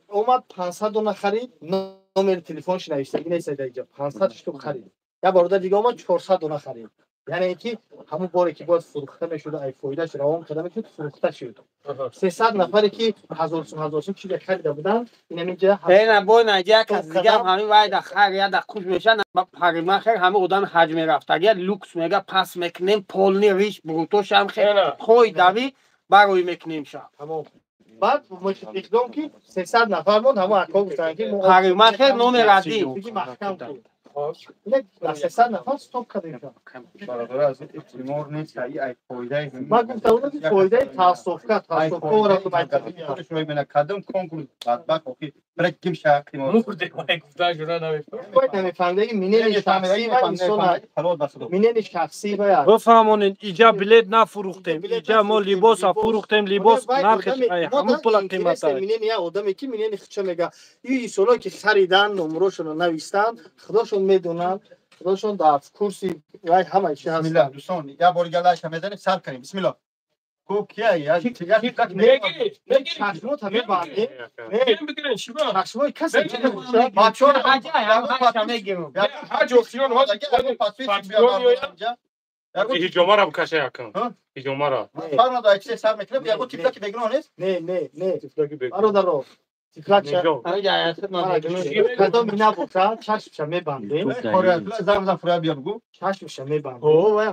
اومد 500 دونه خرید نمبر تلفنش نوشته نیست دیگه 500 شتو خرید یا برادر دیگه اومد 400 دونه خرید یعنی که همون باری که باید فروخته میشد ای فایده شد روان کردن میشد فروخته شد 300 نفری که 1000 چیز خریده بودن این اینجا نه بو نه یک از دیگه هم همین وای در خر یا در خوش میشن پریما خیر همه آدم حج میرفت اگر لوکس میگه پس میکنیم پولنی ریش بروتوش هم خیر خوی دوی برای میکنیم شب تمام بعد مش اقدام که 300 نفر بود همون اکا گفتن که پریما خیر نوم ردی دیگه محکم بود نه 300 نفر استوب کردیم برادر از تیمور نیست ای فایده ما گفتم که فایده تاسف رو خودش روی من کدام کنکور بدبخت اوکی برکیم شاق تیمور مرده ما گفتن جونا نمیفهم باید نمیفهمده مینه شخصی و انسان مینه شخصی باید بفهمونین اینجا بلیت نفروختیم اینجا ما لباس فروختیم لباس نرخش همون پول قیمت مینه یه آدمی که مینه چه میگه این سولا که خریدن نمرهشون رو نوشتن خداشون میدونن خداشون در کورسی وای همه چی هست بسم الله دوستان یه بار گلاش میزنیم سر کنیم بسم الله کو کیه یا میگی چشمات همه بنده بگیرن چی با چشمای کسی که بچه‌ها حج هم میگیرم حج اکسیون ها هیجوما را بکشه یکم هیجوما را فرما دا چه سر میکنم یا گفت تیپلا که بگنون است نه برادر رو تیفلک کدام مینا بوده چشمش میبنده کره زم فرا بیا بگو چشمش میبنده اوه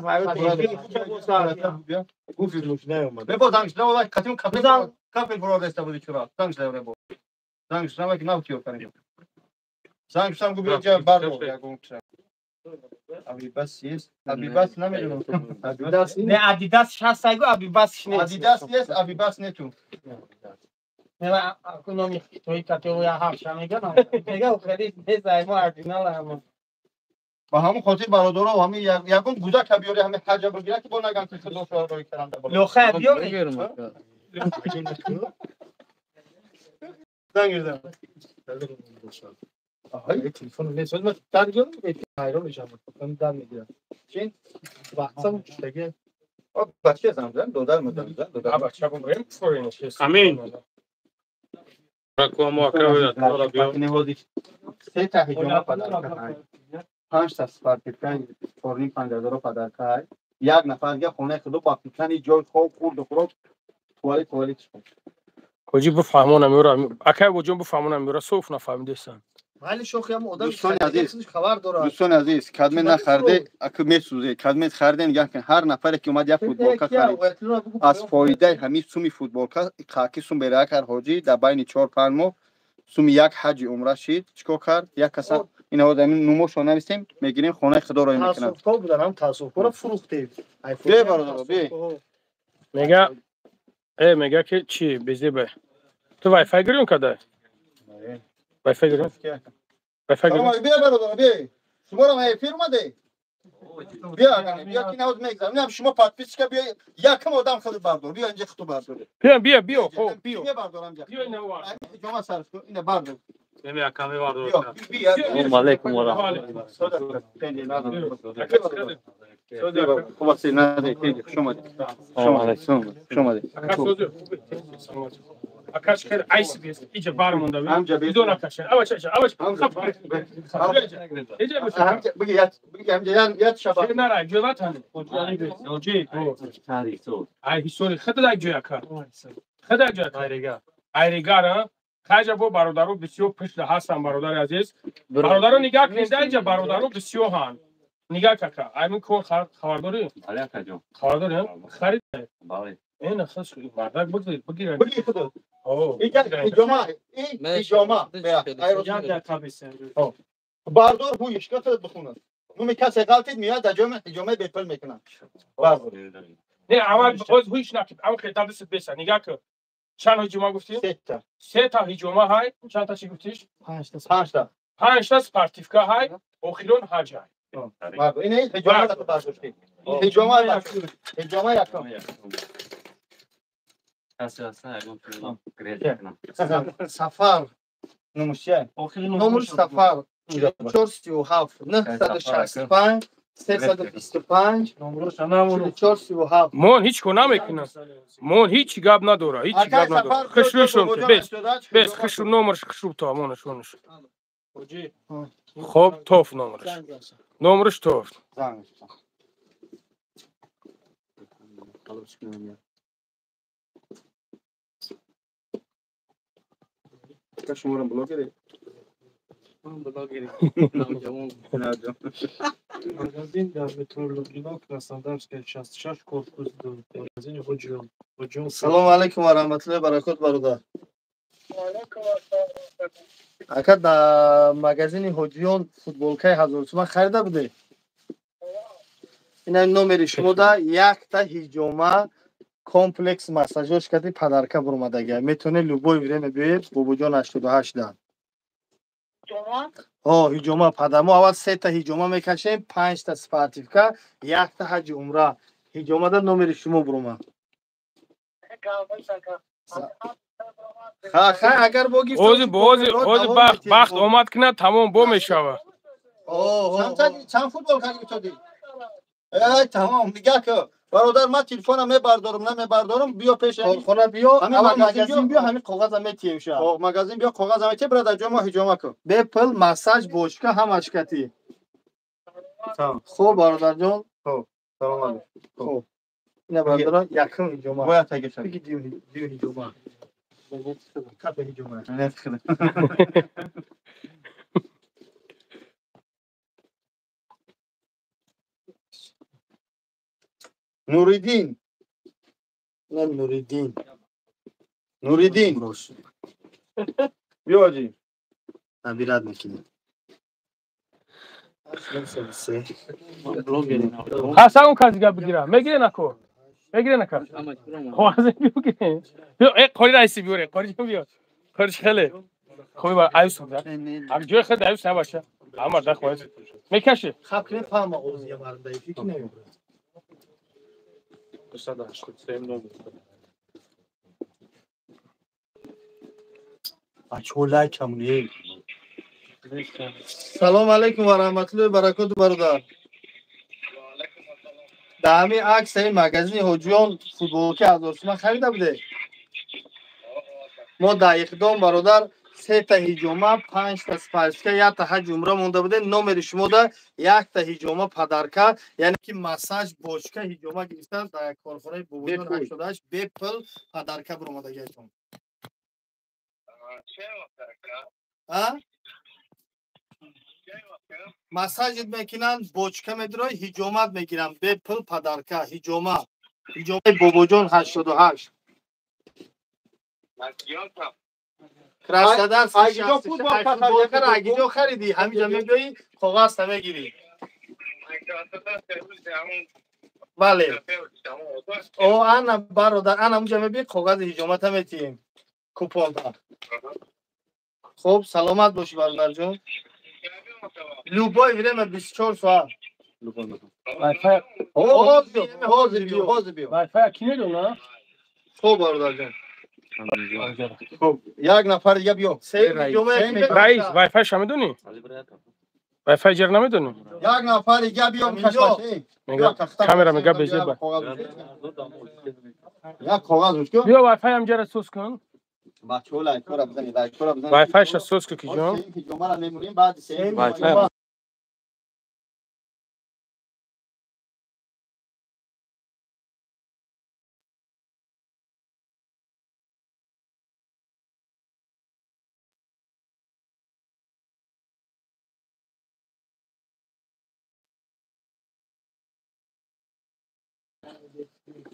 گفت لوش نیومد ببو دانش نه وای کاتیم کافل فرا است بود چرا دانش نه ببو دانش نه که ناو کیو کنیم دانش سام گو بیا بارو یا گم ابیبس است. ابیبس نمیدونم. ابیبس نه ادیداس 60 گو ابیباس نیست. ادیداس است. ابیبس نه تو. نه اکنون توی کاتگوری هفت میگم. میگم خرید بزای ما اورجینال هم. با همون خاطر برادرها و همین یکم گوزا کبیاری همین حاجا بگیره که با نگم که دو شوهر روی کردن بالا. لوخه بیاری. زنگ بزن. آهای تلفن نیست من درگیر ایران میشم من در میگیرم چین وقتم دیگه بچه زنگ دادر میدم دو بچه هم بریم فورینش. امین. رکو ما کرد بیا. نهادی سه تا هجوم پدر 5 تا سپارتیکای فورین 5000 پدر کای یک نفر دیگه خونه خودو با پیکانی جای خوب خورد و خورد توالت کجی بفهمونم میرا اکای وجون بفهمونم میرا صوف نفهمیدن ولی شوخی هم آدم دوستان عزیز خبر داره دوستان عزیز کدمه نخرده اکو میسوزه کدمه خرده نگاه کن هر نفر که اومد یک فوتبالکا خرید از فایده همین سومی فوتبالکا خاکی سوم برای کار حاجی در بین 4 5 ماه سوم یک حج عمره شید چیکار کرد یک کسا اینا آدمی نموش نویسیم میگیریم خونه خدا رو میکنن تاسف کو بودن هم تاسف کو فروختیم بیا برادر بیا میگه که چی بیزی به تو وای فای گیرون کده وای فای گیرون بیا برادر بیا شما رو ما فیلم ده بیا کی نهاد میگذارم شما پاتپیچ که بیا یکم آدم خود بردار بیا اینجا خودت بردار بیا خب بیا بردار اینجا بیا اینو وار جمع سرش کن اینو بردار نمی کمی بردار. بیا السلام علیکم و رحمت خوب است نه شما Akaç kere ayısı bir iyice var mı onda? Amca bir dona kaçar. Avaç. بگی یاد شبا نه را جوات هنی. اوجی. ay histori خدا جویا کار. خدا جویا. ایرگارا خاجا بو برادرو بسیار پشت هستن برادر عزیز. برادرو نگاه کنید اینجا برادرو بسیار هان. نگاه کاکا. ایمون کور خبرداری؟ بله کجا. خبرداری؟ خرید. بله. این خاص بردار بگیر. بگی خدا. اوه. ایجاما باردار بویش که خودت بخونن نومی کسی غلطید میاد در جامعه بیپل میکنن نه اول باز هیچ نکید اما خیلی دست بسن نگاه کن چند هجومه گفتی؟ سه تا هجومه های چند تا چی گفتیش؟ 5 تا سپارتیفکا های اخیرون حج های اینه هجومه تا برداشتی هجومه یکم سفر نموشیه نمر سفر 437 965 325 437 مون هیچ کنه میکنه مون هیچ گاب نداره هیچ گاب نداره خشوشون بس خشو نمرش خشو تا مونش خب توف نمرش توف شمارم بلاگری Магазин для метрологинок Краснодарская, 66 корпус 2. Магазин Ходжон. سلام علیکم و رحمت الله برکات برادر اکا در مگزین هوجیون فوتبولکای 1000 تومان خریده بوده این نمری شما ده یک تا هیجومه کمپلکس مساجش کردی پدرکه برمدگه میتونه لوبوی ویرم بیاید بوبوجان 88 ده هیجومه پدرمو اول 3 تا هیجومه میکشیم 5 تا سپارتیفکا 1 تا حج عمره هیجومه ده نمری شما برمه اگر بگی اوزی بخت اومد کنه تمام بو میشوه چند فوتبال کردی تو دی تمام نگاه که برادر من تلفنم میبردارم نمیبردارم بیا پیش خونه بیا اول مگزین بیا همین کاغذ میتیم شه مگزین بیا کاغذ میتی برادر جو ما هجومه کو بپل مساج بوشکا هم اشکتی خوب برادر جان سلام علیکم نه برادر یکم هجومه باید تگه بگی دیو هجومه کپ هجومه نوریدین نه نوریدین بیا جی نبیرد میکنی حسن اون کسی که بگیرم میگیره نکو میگیره نکو خوازه بگیره بیا ای قاری رئیسی بیاره قاری جون بیا قاری خیلی خوبی با ایوس بودن هم جای خیلی ایوس نباشه اما در خواهد میکشه خب کنه فهم اوزیه مرده فکر نمیم بچه ها لایک همونه سلام علیکم و رحمت الله و برکات برادر در همین عکس این مگزین حجیان فوتبالکی از آسمان خریده بوده ما در اقدام برادر 3 تا هجومه 5 تا سپارسکه 1 تا هجومه مونده بوده نمر شما ده 1 تا هجومه پدرکه یعنی که مساج باشکه هجومه گرفتن در کارخانه بوجان 88 بپل پدرکه برآمدگی تون مساج میکنن بوچکه میدرای هجومت میگیرن بپل پدرکه هجومه بوجان 88 کراشدار اگه فوتبال فوتبال اگه خریدی همینجا میگی کاغذ تا میگیری بله او انا برادر انا اونجا میبی کاغذ هجومت هم میتیم کوپون دا خب سلامت باشی برادر جون لوبای میرم 24 ساعت وای فای حاضر بیا وای فای کی ندونه خب برادر جون خب یک نفر دیگه بیا رئیس وای فای شما میدونی وای فای جر نمیدونی یک نفر دیگه بیا کشمشه میگه کامera میگه بجید یا کاغذ روش کن بیا وای فای هم جر سوس کن بچه‌ها لایک را بزنید لایک را بزنید وای فای سوس کی جون هجومه را میمونیم بعد سه وای فای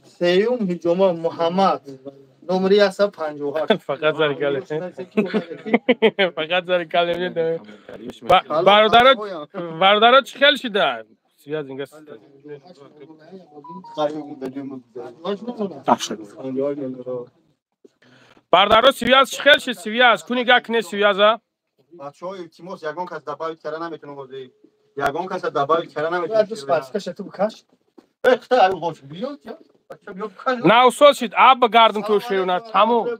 سیوم هجومه محمد نمری است 58 فقط زر کله فقط زر کله میده برادرات چه خیلی شده سیاز اینگه برادرات سیاز چه خیلی شد سیاز کنی گک نه سیازا بچه‌های تیموس یگان کس دبای کرده نمیتونه بازی یگان کس دبای کرده نمیتونه دوست پاسکش تو بکش نه اصول شد آب گردم که شیرونه تمام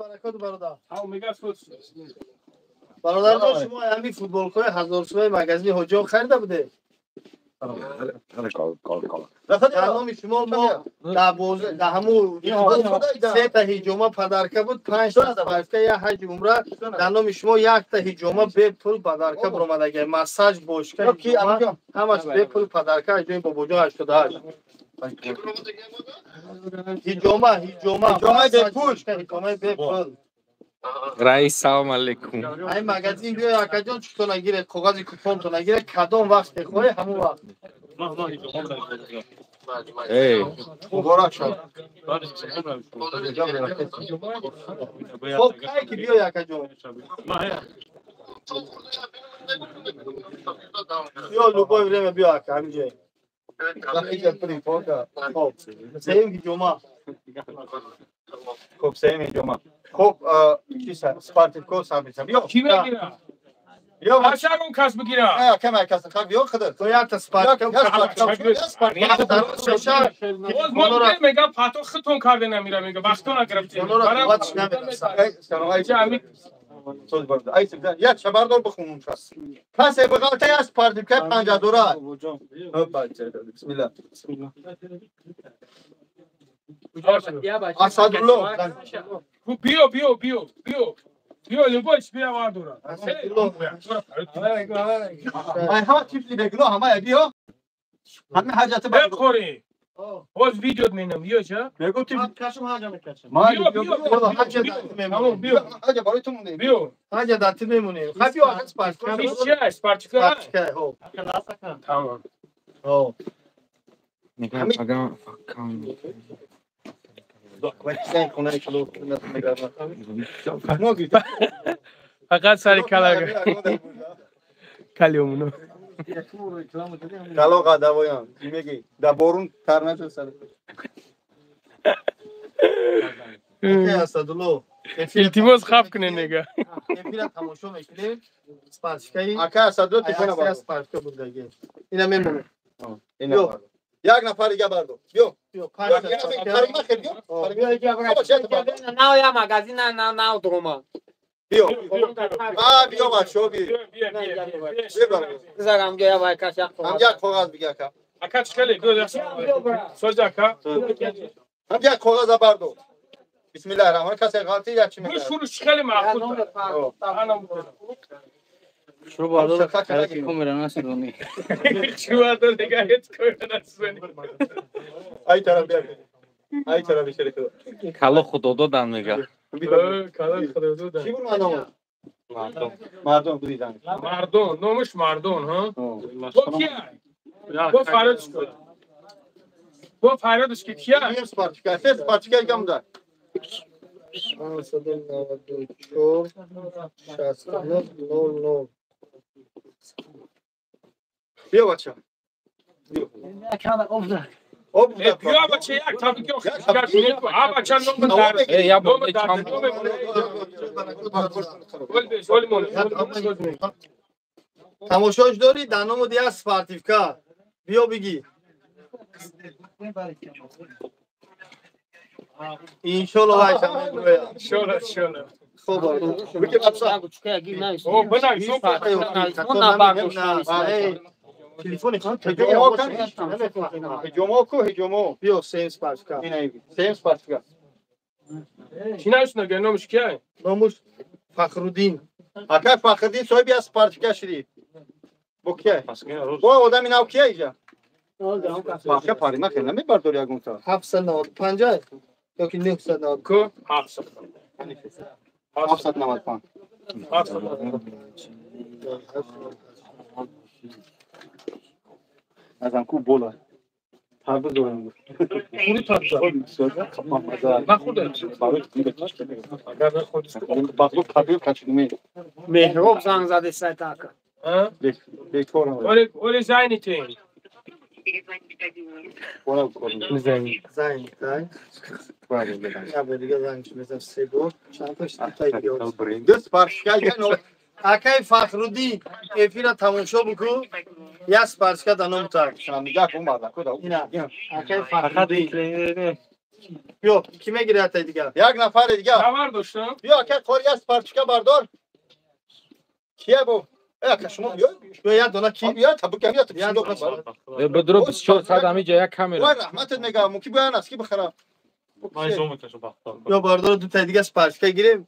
برادر شما همین فوتبال کوی 1000 سومه مگزین حجا خریده بوده در نام شما ما در همون 3 تا هجومه پدرکه بود 5 تا سپارسکه یا هجومه در نام شما 1 تا هجومه به پول پدرکه برآمدگی مساج باشکه همش به پول پدرکه هجومه با بوجا 88 هجومه به پول رئیس سلام علیکم این مگزین بیا یک جان چطور نگیره کاغذ کوپون تو نگیره کدام وقت خواه همون وقت مبارک شد خب کایی که بیا یک جان بیا لوبای بریم بیا یک همینجا خب سیم هجومه خب سیم هجومه خب سپارتیکوس هم بیسم بیا کی بگیره بیا هر شب اون کس بگیره نه کم کس خب بیا خدر تو یک سپارتیکوس باز میگه پاتو خطون کرده نمیره میگه وقتو نگرفتی söz vardı. Ay sizden ya çabardol bakımım şas. Kase bakalta ya spardikat panca dora. Hoppa bismillah. Asadullah. Bio любовь бия вадура. Ay hava çiftli beklo ama ya bio. Hamı hacatı bak. بخوری باز ویدیو مینم بیا چه بگو تو کشم حاجه میکشم ما بیا حاجه دات میمونیم بیا حاجه برای تو مونده بیا حاجه دات میمونیم خب بیا از میشه چه اسپارتیکا هو تمام هو فقط سری کلا کلیومونو کلاغ دوایان میگی در بارون تر نشد سر اسدالله التماس خاف کنه نگه افیرا تماشا میکنیم سپارشکای اکا اسدالله تیفون عکس بردو سپارشکا بود دیگه اینا میمونه اینا یک نفر دیگه بردو بیو بیا پریما خیر بیو نه یا مگزین نه دروما بیو بیو بچه‌ها بیو زرم گیا وای کاش هم یک کاغذ بگی اکا اکا چکله دو سوز اکا هم یک کاغذ بردو بسم الله الرحمن کسی غلطی یا چی بو میگه شروع چکله معقول شو بالا حرکت کامera nasıl dönüyor? شو دو نگه هیچ کاری نسونی ای طرف بیا ای طرف بشه که Kalo xudodan میگه. کلام خدا دو چی بود مردم مردم بودیدن مردون نومش مردون ها بو کیه بو فرادش کن بو فرادش که کیه بیم سپارتیکای گم ده 994 69 00 بیا بچه آب بیا بچه یک تابی که خیلی کنید آب بچه نوم دار یا با نوم دار تماشاش داری در نام دیگه سپارتیفکا بیا بگی انشالله وای شما شوله خوب بگی بچه او بنای شو تلفن خان هجومو کو هجومو بیا سین سپارتیفکا اینه سیم سپارتیکا چی نوش نگه نومش کیه نامش فخرالدین اکا فخردین صاحبی از سپارتیکا شدی بو کیه با آدم اینو کیه اینجا باشه پاریما خیلی نمیبرداری اگون تا 795 یا که 990 کو 700 795 ازم کو بولا هر دو دورم خوری تا من خودم اگر خودش باقو کابیل کچیمی مهراب زنگ زده سایتاکا ها دیکورم ولی زینی تین زنگ یا دیگه زنگش میزنم سه گل چند تاش تایی بیاد دست پارشکا نو اکای فخرالدین افیرا تماشا بکو یا سپارشکا در نام تا شامیگا کو مادا کو دا اینا اکای فخرالدین بیا کی میگیره تا دیگه یک نفر دیگه خبر داشتم بیا که کوری از پارچکا بردار کیه بو که شما بیا بیا یک دونه کی بیا تبو کمی تو یا بیا بدرو 24 ساعت همینجا یک کامera. وای رحمتت میگم موکی بیان است کی بخره یا باردار دو تا دیگه سپارشکا گیریم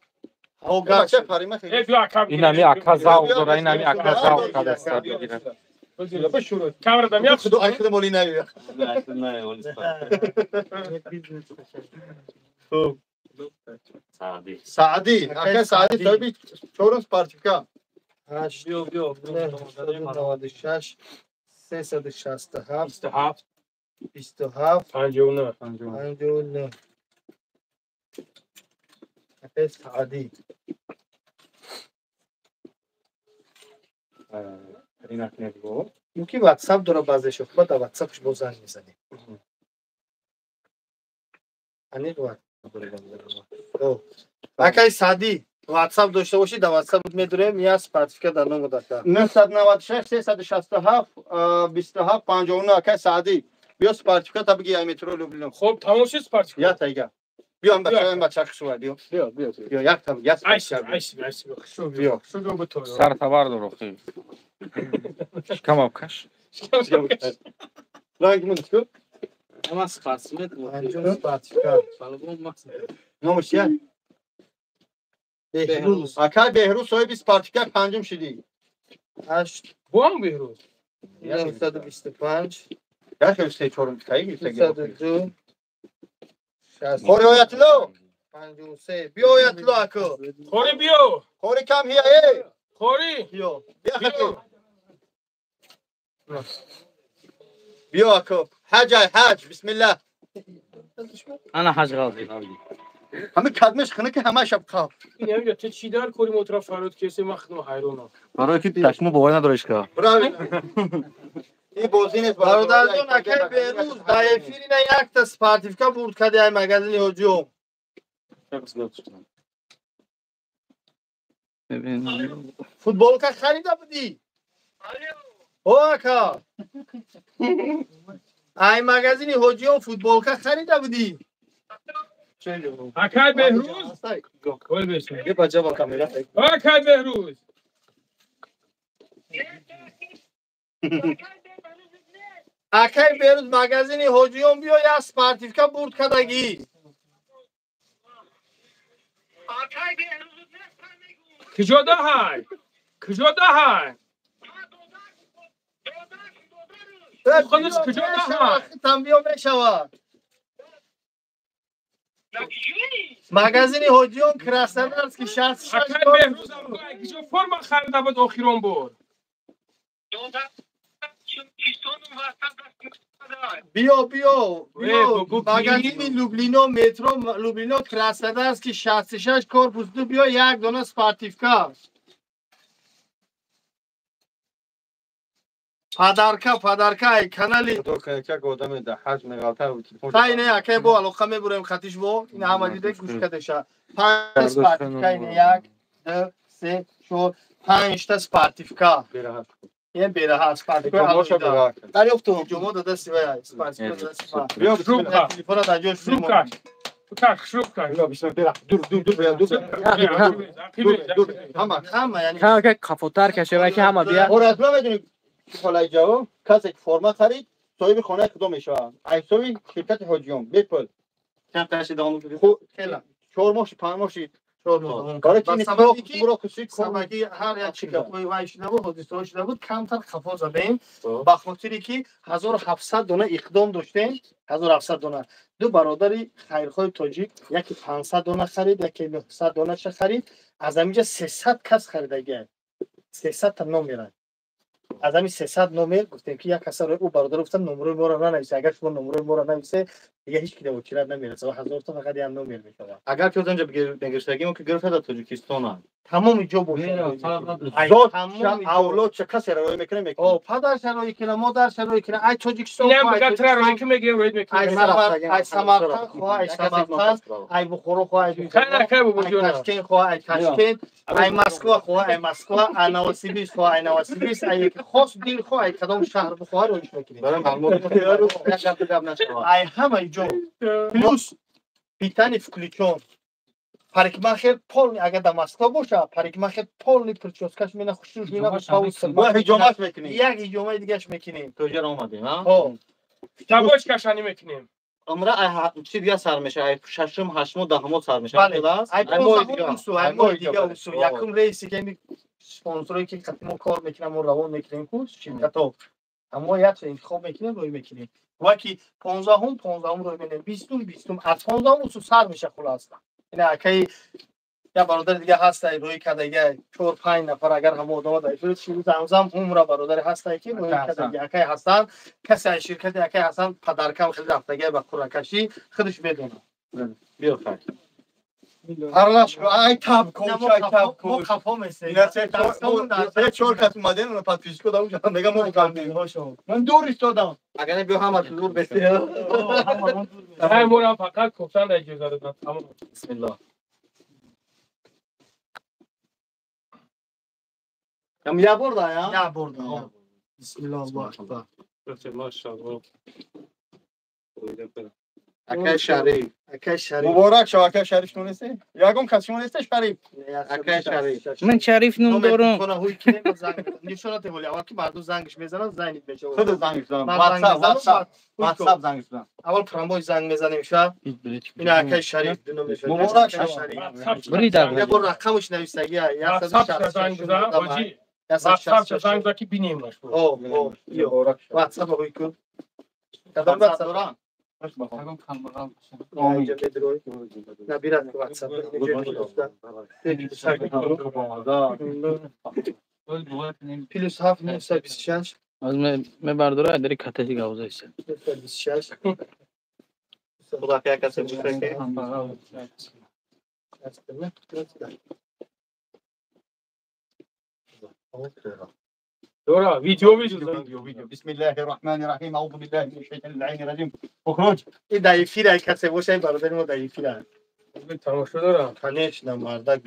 او بچه گاش پاریما خیلی بیا کام این همی اکازاو داره این همی اکازاو کادستر بگیره. بشورد کامera دم یا خود خود مولی نه سعدی اکه سعدی صاحبی چورم سپارتیکا 8 96 367 27 59 59 اکه سعدی یکی واتساپ داره بازش خود تا واتساپش بزن میزنی انیق واتساپ اکای سعدی واتساپ داشته باشی در واتساپ میدونیم یا سپارتیفکا در نام داده 996 367 27 59 اکه سعدی بیا سپارتیکا تا بگی ایمترو لوبلم خب تماشا سپارت یا تایگا بیا هم بچه خشوار بیا یک تا یک سپارتیکا بیا شو به تو سر تبر دارو خیلی. کم آبکش. رنگ من چیکار اما سپارسمت انجام سپارتیفکا نامش چیه بهروز اکه بهروز صاحب سپارتیکا پنجم شدی 8 بوام بهروز 925 یا که سه چورم تایی 202 خوری آیتلو 53 بیا آیتلو اکو خوری بیو خوری کم هیا ای خوری بیا بیا خطی بیا اکو حج بسم الله انا حاج غازي همه کدمش خنه که همه شب خواب این همینجا تو چی دار کوری موترا فرود کسی مخدم حیرونم برای که تشمو باور ندارش که این بازی نیست برادر جون اکی بهروز در افیر اینا یک تا سپارتیفیکا برد کده ای مگزین هجوم فوتبال که خریده بودی؟ او اکا ای مگزین هجوم فوتبال که خریده بودی؟ اکای بهروز کل بشه یه بچه با کامیرا اکای بهروز اکی بهروز مگزین هجوم بیا یا سپارتیفیکا برد کدگی کجا های کجا های خودش کجا های تنبیه میشود مگزین هجوم کراسن است که 66 اکای بهروز هم کجا فرما خریده بود آخرون بود بیا مگزین لوبلینو مترو لوبلینو کراسده است که 66 کورپوس دو بیا یک دونه سپارتیفیکا پدرکا ای کانالی تو که گودم ده حجم غلطه بود تای نه اکی بو علاقه میبریم خطیش بو این همه دیده گوش کدشه 5 سپارتیفیکا اینه 1 2 3 4 5 تا سپارتیفیکا یه بیره ها سپارتیفیکا دریافتم جمعه داده سیوه سپارتیفیکا داده سیوه بیا شروع کن تلفن دا جو شروع کن شروع کن بیا بسم الله دور همه یعنی کار که کفوتر کشه و که همه بیا اور حتما بدونید خلای جواب کسی که فرما خرید صاحب خانه کدوم میشه ایسوی شرکت هجوم بپل چند تاشی دامو خو خیلی 4 ماه 5 ماه کار که برو کسی سبکی هر یک چیکا کوی وای شده بود حدیث شده بود کمتر خفا زدیم با خاطری که 1700 دونه اقدام داشتیم 1700 دونه دو برادری خیرخواه تاجیک یکی 500 دونه خرید یکی 900 دونه چه خرید از همینجا 300 کس خریدگی 300 تا نمره از همین 300 نمره گفتیم که یک کس رو او برادر گفتن نمره ما رو ننویسه اگر شما نمره ما رو ننویسه دیگه هیچ کی وکیلت نمیرسه 1000 تا فقط هم نمره میشه اگر که اونجا بگیرستگی که گرفته در تاجیکستان تمام جو بود زاد اولاد چه کسی رو میکنه او پدر شروعی کنه مادر شروعی کنه ای تاجیکستان اینم بگه ترا روی که میگه روی میکنه ای سمرقند خواه ای سمرقند ای بخارا خواه ای خیلی که بود جونا تشکیل خواه ای تشکیل ای مسکو خواه ای مسکو ای نوسیبیس خواه ای نوسیبیس ای خاص دین خواه ای کدام شهر بخواه رویش میکنه برای معلومات ای همه جو پلوس پیتانی فکلیچون پاریکماخر پول اگر در مسکو باشه پاریکماخر پول پرچوسکاش مینا خوشش مینا پاوس با هجومات میکنی یک هجومه دیگهش میکنیم توجه اومدیم ها ها تابوش کشانی میکنیم عمره چی دیگه سر میشه ششم هشم دهم سر میشه بله ای پونزدهم سو ای ماه دیگه سو یکم رئیسی که اسپانسوری که خدمت کار میکنم و روان میکنیم کوس شرکت ها اما یک انتخاب میکنیم روی میکنیم وقتی 15 روی میکنیم 20 از 15 سو سر میشه خلاص اینا کی یا برادر دیگه هست روی کدگی 4 5 نفر اگر هم آدم داشت شروع زمزم عمر برادر هست که روی کدگی کی هستن کسی شرکت کی هستن پدرکم خیلی رفتگی به کورکشی خودش بدونه بیا خیر هرلاش ای تاب کو خفا میشه اینا چه چهار کس اومدن اون پس پیش کدام جان میگم ما بکنیم من دور ایستادم اگر بیا هم از دور بسته های مورا فقط گفتن اجازه دادن تمام بسم الله کم یا بردا یا بردا بسم الله الله اکبر ماشاءالله اکای شریف اکای شریف مبارک شو اکای شریف نونسته یاگم کسی نونسته شریف اکای شریف من شریف نوم دارم کنه هوی کنه زنگ نشونات ولی اول که مردم زنگش میزنن زنگ بشه خود زنگ زدم واتساپ زنگ زدم اول پراموی زنگ میزنیم شب این اکای شریف دونو میشه مبارک شو برید یه بار رقمش نوشتگی واتساپ زنگ زدم واجی واتساپ زنگ زدم که بینیمش او واتساپ هوی کن کدام واتساپ نبیرد واتساپ پلوس 7 926 از من برداره داری کاتشی گاوزه است 26 خدا کسی دورا ویدیو فيديو بسم الله الرحمن الرحيم اعوذ بالله من الشيطان اللعين الرجيم اخرج این ضعیفی را کسی باشه برادر ما ضعیفی را تماشا دارم کنیش نمردک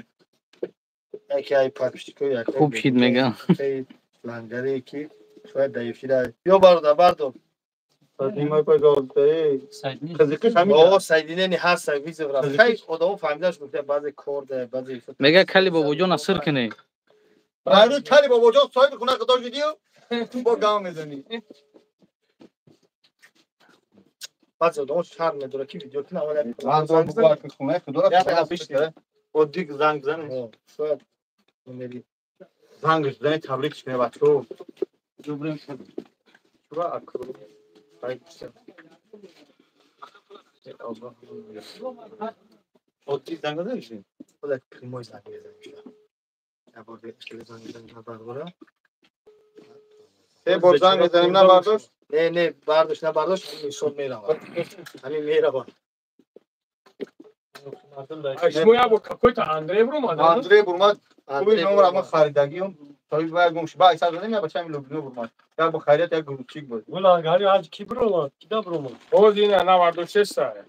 یکی ای پاکشتیکو یک خوب شید میگم لنگری که شاید ضعیفی را یا برادر قديمه بگالده خزیقش همین بابا سیدینه نی هست ویز برا خیلی خدا فهمیدش گفته بعضی کورد بعضی میگه کلی بابا جان اثر کنه برای کلی بابا جان صاحب خونه قداش ویدیو با گام میزنی بعضی آدم شرم نداره که ویدیو کنه اول من زنگ بزنم که خونه خدا یا را پیش و دیگ زنگ بزنه شاید نمیری زنگش بزنی تبریکش کنه بچه‌ها جبران شو اکرو اوتی زنگ بزنیشین خودت پریموی زنگ بزنی یا بار اشتباه زنگ بزنی برگره سه بار زنگ بزنیم نه برداشت نه برداشت نه برداشت همین شد میره همین میره با شما یا با какой-то Андрей برم اندری برماد خوبی نمبر اما خریدگی هم تایی باید گمش با ایسا زدیم یا بچه همین لوبینو برماد یا با خیریت یا گروچیک بود ولا گاری از کی برو کی دا برو باز این نواردو چه سایه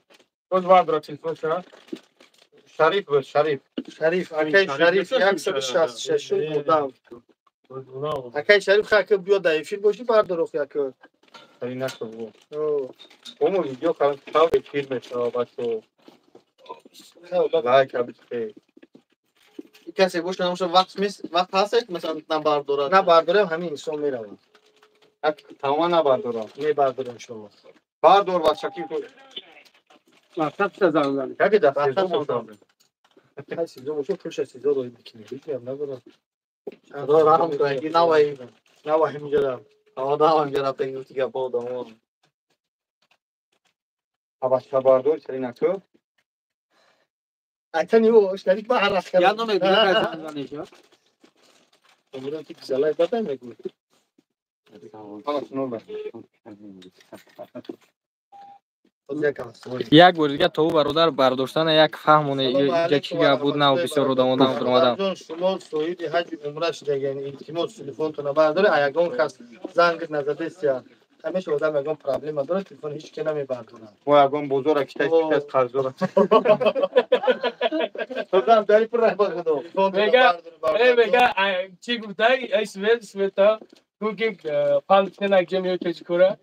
باز بردارا تلفن شد شریف بود شریف اکی شریف 166 بودم اکی شریف خاک بیا ضعیفی باشی بردار خو یک خیلی نشد بود اون ویدیو کردم تا به فیلمش بچه لایک ابد خیلی کسی باشه نمیشه وقت هست مثلا نه بردارم همین انسان میره تمام نبردارم نه بردارم شما بردار بچه کی تو وقت زنگ یک دفعه بودم کسی جو باشه پوش سیزو رو میکنه میگم ندارم خدا رحم کنه که نوای میجرم آدم هم گرفته این که بودم بچه بردار چری نکو اتنی او شریک با حرف کرد یادم میاد زنگ زنیش میگم که زلای بده میگو خلاص نور یک بار دیگه تو برادر برداشتن یک فهمونه اینجا چی گپ بود نه بسیار رو دامادم درآمدم شما سوید حج عمره شده یعنی التماس تلفنتون برداره یگان کس زنگ نزده است همیشه آدم یگان پرابلم داره تلفن هیچ کی نمیبردونه و یگان بزرگ کیش از قرض داره تو داری پر راه بگو میگه چی گفته سویتا Cooking palmine gemiyor çocuklara.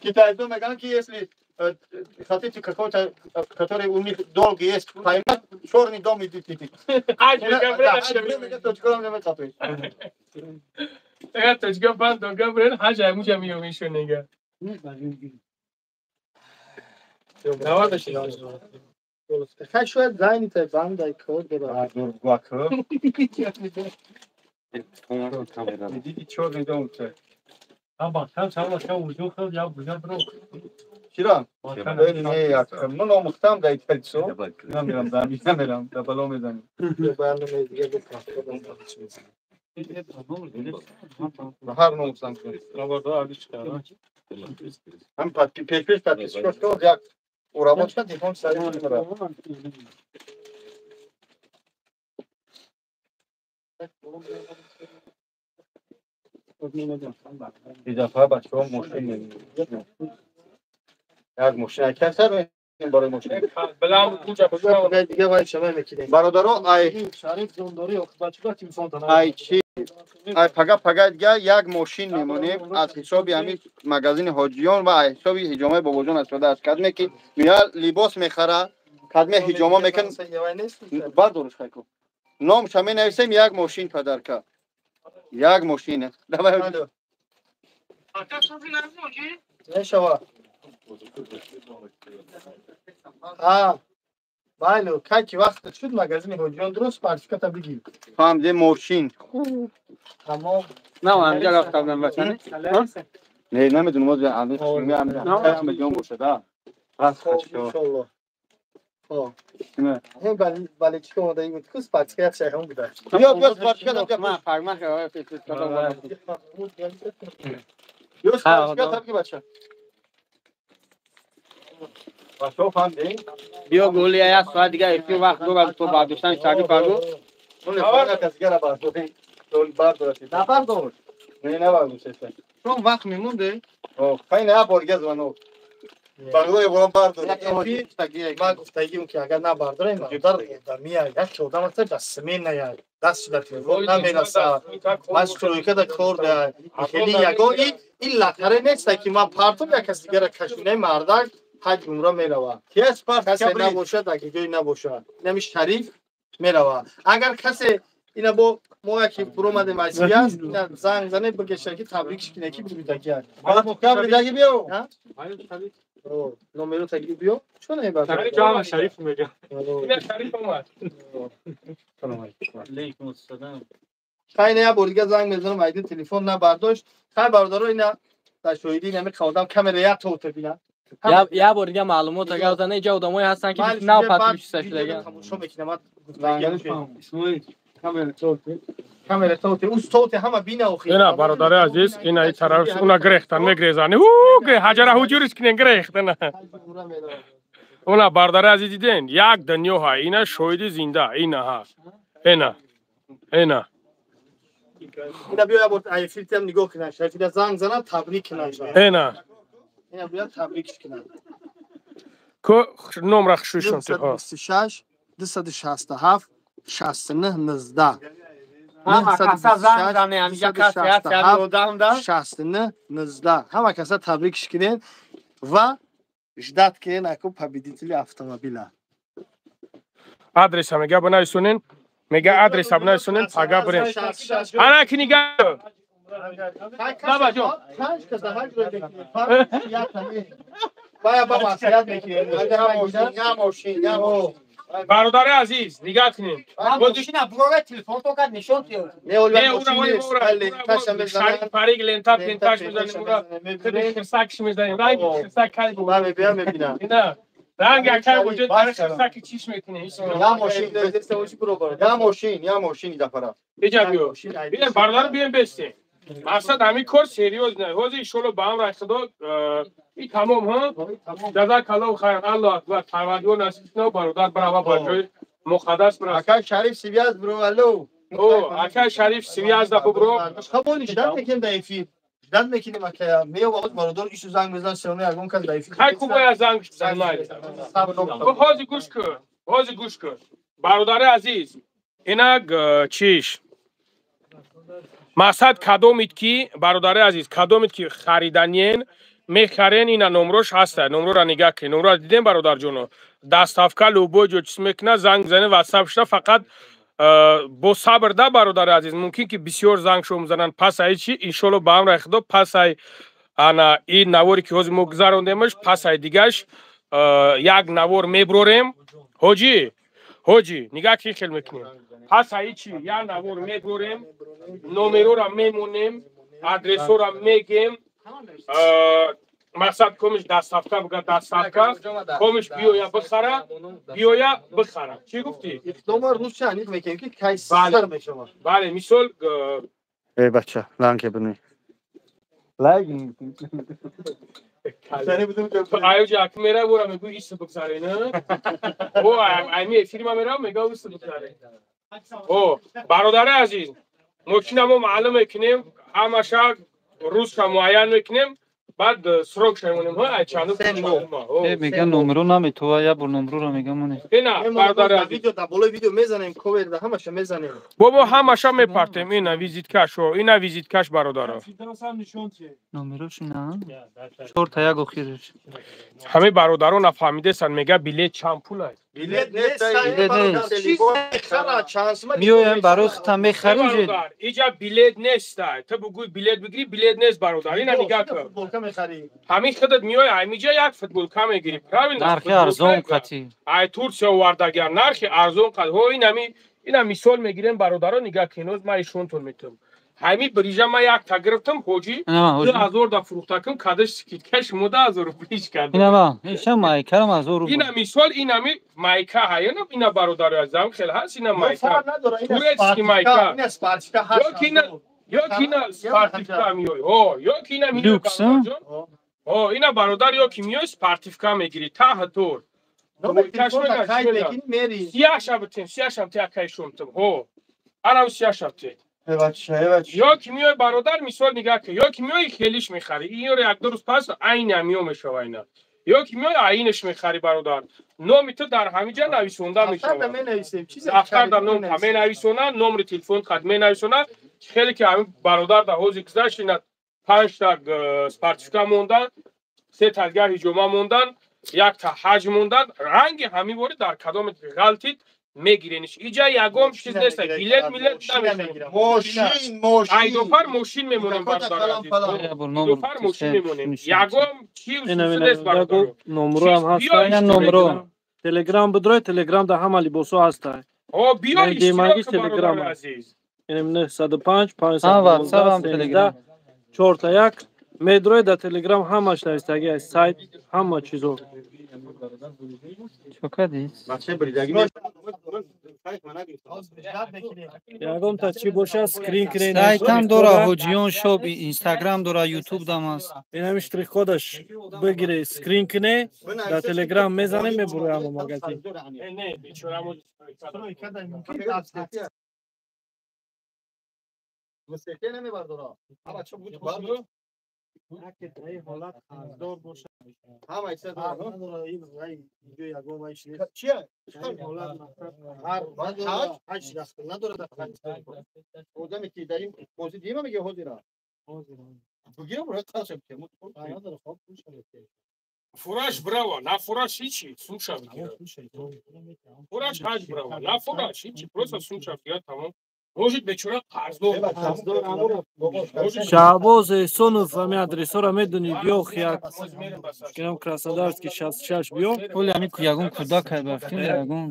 Китайцы меган ки если хотите какой-то который у них долгий есть поймать черный дом идите. Aç bakalım. Eğer çocuklar ben doğru böyle hacı mu gemiyor işe nega. Ne var da şey. خیلی شاید زنی تا بند ای کار داره دیدی черный дом تو Ama sen ucu kıl ya برو چرا نه یک من نامختم دایتلسو نمیرم نمیرم دبلو میزنم برنامه دیگه بکنم هر نامختم هم پیش تو یک اورابات شد دیگه سری میره این دفعه بچه ها مشکل نمیده یک مشکل کسر برای مشکل بلام کوچه بگم دیگه باید شما میکنیم برادران ای شریف زنداری بچه‌ها تلفن تنها ای چی ای پگا دیگه یک ماشین میمونیم از حساب همین مغازین حاجیان و حساب حجامه باباجان استفاده از کدمه که میاد لباس میخره کدمه حجامه میکن بردارش خیکو نام شما نویسیم یک ماشین پدرکا یک ماشینه نشوا بله کی وقت شد مغازین حاجیان درست سرتیفیکات بگیر فهمیده ماشین تمام نه همینجا گفتم بچه‌ها نه نمیدونم از همین میلیون باشه دا ان شاء الله هم بله چی اومده بود که سرتیفیکات شهر هم بوده بیا سرتیفیکات من فرمان که فکر کردم بیا سرتیفیکات هم که بچه بچه‌ها فهمیدین؟ بیا گلی یک ساعت دیگه افتی وقت دو از تو برداشتن شریف رو اون خبر کسی دیگه را برداشت. دول برداشت. نفر داشت نه برداشت. چون وقت میمونده اوه، خیلی بارگز منو. بغلای برام برداشت. ما گفتگیم که اگر نبرداریم در میاد یک چودم است دست زمین نیاد دست در تلفن نمیرسه من شروعی در کار ده خیلی یگو این لطره نیست که من پارتم یک کسی دیگر کشونه مردک حج عمره میروه کس پس کسی کبری نباشه در جای نباشه نمی شریف میروه اگر کسی اینا با ما یکی پرومد مایسی است اینا زنگ زنه بگشه که تبریکش کنه کی بیدگی است کبری دیگه بیو. نمرو تگی بیو چون ای شریف جان شریف میگم این شریف اومد علیکم السلام. خیلی یا بولگه زنگ میزنم ایدی تلفن نبرداشت خیلی برادرها اینا در شویدی نمی خودم کامرا تو ببینن یا بار دیگه معلومات اگر دادن اینجا آدمایی هستن که نه پاتریش سشلگن خاموشو میکنم کامرا تو اون صوت همه بینا و اینا برادر عزیز اینا این طرف اونا گرفتن میگریزن حجره حجورش کنن گرفتن اونا برادر عزیز دیدین یک دنیا ها اینا شوید زنده اینا ها اینا اینا بیا بود ای فیلتر هم نگاه کنن شریف زنگ زنه تبریک کنن اینا بیا تبریکش کنن کو نمره خشوشون تو 226 267 69 19 همه کسا زنگ زنه همینجا کسی هست هم دادم ده 69 19 همه کسا تبریکش کنین و جدت که نکو победители автомобиля آدرس هم میگه بنای سونین میگه آدرس هم بنای سونین پاگا برین انا کی نگاه بابا جون پنج کسا هر بابا سیاد میکنه برادر عزیز نگاه کنین بودشین برو تلفن تو کرد نشون تیو نه اول شریف پاریگ لنتا پنتاش میزنیم اورا کدی خرساکش میزنیم رنگ خرساک کاری بود من بیا میبینم اینا رنگ اکر وجود داره خرساک چیش میکنه یا ماشین دست وش برو برو یا ماشین دفرا بیجا بیو بیاین برادر بیاین بسته مقصد همین کار سریوز نه حوزه ایشالله با هم رای خدا این تمام ها جزاک الله خیر الله اکبر توجه نصیب کنه برادر برابر با جای مقدس برا اکا شریف سیویاز برو الو او اکا شریف سیویاز دفعه برو خب جدت میکنیم دایفی جدت میکنیم که میو وقت برادر ایشو زنگ بزن سونه اگون کن دایفی خیلی خوب باید زنگ حوزه گوش کن برادر عزیز اینا چیش مقصد کدومید که برادر عزیز کدومید که خریدنین میخرین اینا نمروش هسته نمرو را نگاه کن نمرو را دیدین برادر جونو دستافکا لوبو جو چیز میکنه زنگ زنه واتساپ شده فقط با صبر ده برادر عزیز ممکن که بسیار زنگ شو میزنن پس ای چی انشالله با هم رای خدا پس ای انا این نواری که حوزی مگذاروندیمش پس ای دیگهش یک نوار میبروریم حاجی نگاه که خیلی میکنیم پس ای چی یک نوار میبروریم نومرو را میمونیم آدرسو را میگیم مقصد کمش دستافکا بگه دستافکا کمش بیویا بخره چی گفتی؟ نمبر روز چند میکنیم که کیسر میشه بله مثال ای بچه لانک بنوی آیا جاک میره برا میگو ایست بگذاره نه او ایمی فیلم میره میگه ایست بگذاره او برادر عزیز ماشینمو معلوم میکنیم همش روز که معین میکنیم بعد سروک شمونیم ها چندو میگن نمرو نمیتوه یا بر نمرو رو میگم مونه اینا برادر عزیز ویدیو تا بالا ویدیو میزنیم کویر ده همش میزنیم بابا همش میپرتیم اینا ویزیت کش و اینا ویزیت کش برادر نمروش نه چهار تا یک اخیرش همه برادران نفهمیده سن میگه بلیت چند پول است بلیت نیست میایم برای ختم میخریم اینجا بلیت نیست تو بگوی بلیت بگیری بلیت نیست برادر اینا نگاه کن همین خودت میای همینجا یک فوتبال کم میگیری نرخ ارزون قطعی ای تورسیا ورداگر نرخ ارزون قد ها اینا مثال میگیرن برادران نگاه کنوز من ایشونتون میتونم همین بریجا من یک تا گرفتم حاجی 2000 دا فروختم کادش سکیت کش مده 1000 روپیش کرد اینا ایشا مایکرم از رو اینا مثال اینا مایکا های نه اینا برادر عزیزم خیلی هست اینا مایکا تورسکی مایکا این اسپارچکا هست یا کینا سپارتیکا میوی یا کینا لوکس اینا برادر یا کی میای سپارتیفکا میگیری تا طور سیاشم تیکایشون تو انا سیاشم تی یا کی میای برادر مثال نگاه که یا کی میای خیلیش میخری این رو یک دو روز پس عین همیو میشه اینا یا کی میای عینش میخری برادر نام تو در همه جا نویسونده میشه دفتر در نام همه نویسونه نمره تلفن خدمه نویسونه خیلی که همین برادر در حوزه گذشت اینا 5 تا سپارتیفیکا موندن 3 تا هجوما موندن 1 تا حج موندن رنگ همین وری در کدام غلطید میگیرینش اینجا یگم چیز نیست بیلت میلت نمیگیرن ماشین ای دوپر ماشین میمونیم برادر دوپر ماشین میمونیم یگم چیز نیست برادر نمره هم هست نمره تلگرام بدروی تلگرام در همه لیباسو هست بیا اشتراک برادر عزیز اینم 105 تلگرام 4 تا 1 میدروی در تلگرام همش نوشتگی است سایت همه چیزو چوکادی یگم تا چی باشه اسکرین کرین سایت هم داره حجیون شوب اینستاگرام داره یوتیوب دام است اینم اشتراک کدش بگیری اسکرین کنه در تلگرام میزنه میبره همه مگزین نه بیچاره‌مو فراش براوا نه فراش هیچی سوشا میگیره فراش حج براوا نه فراش هیچی پروسا سوشا میگیره تمام موجود بیچاره قرضدار شعباز احسانوف همه ادرسا را میدونید یا خیک کنم کراسنودارسکی 66 بیو پول یعنی که یگون کدا کرد بفتیم یگون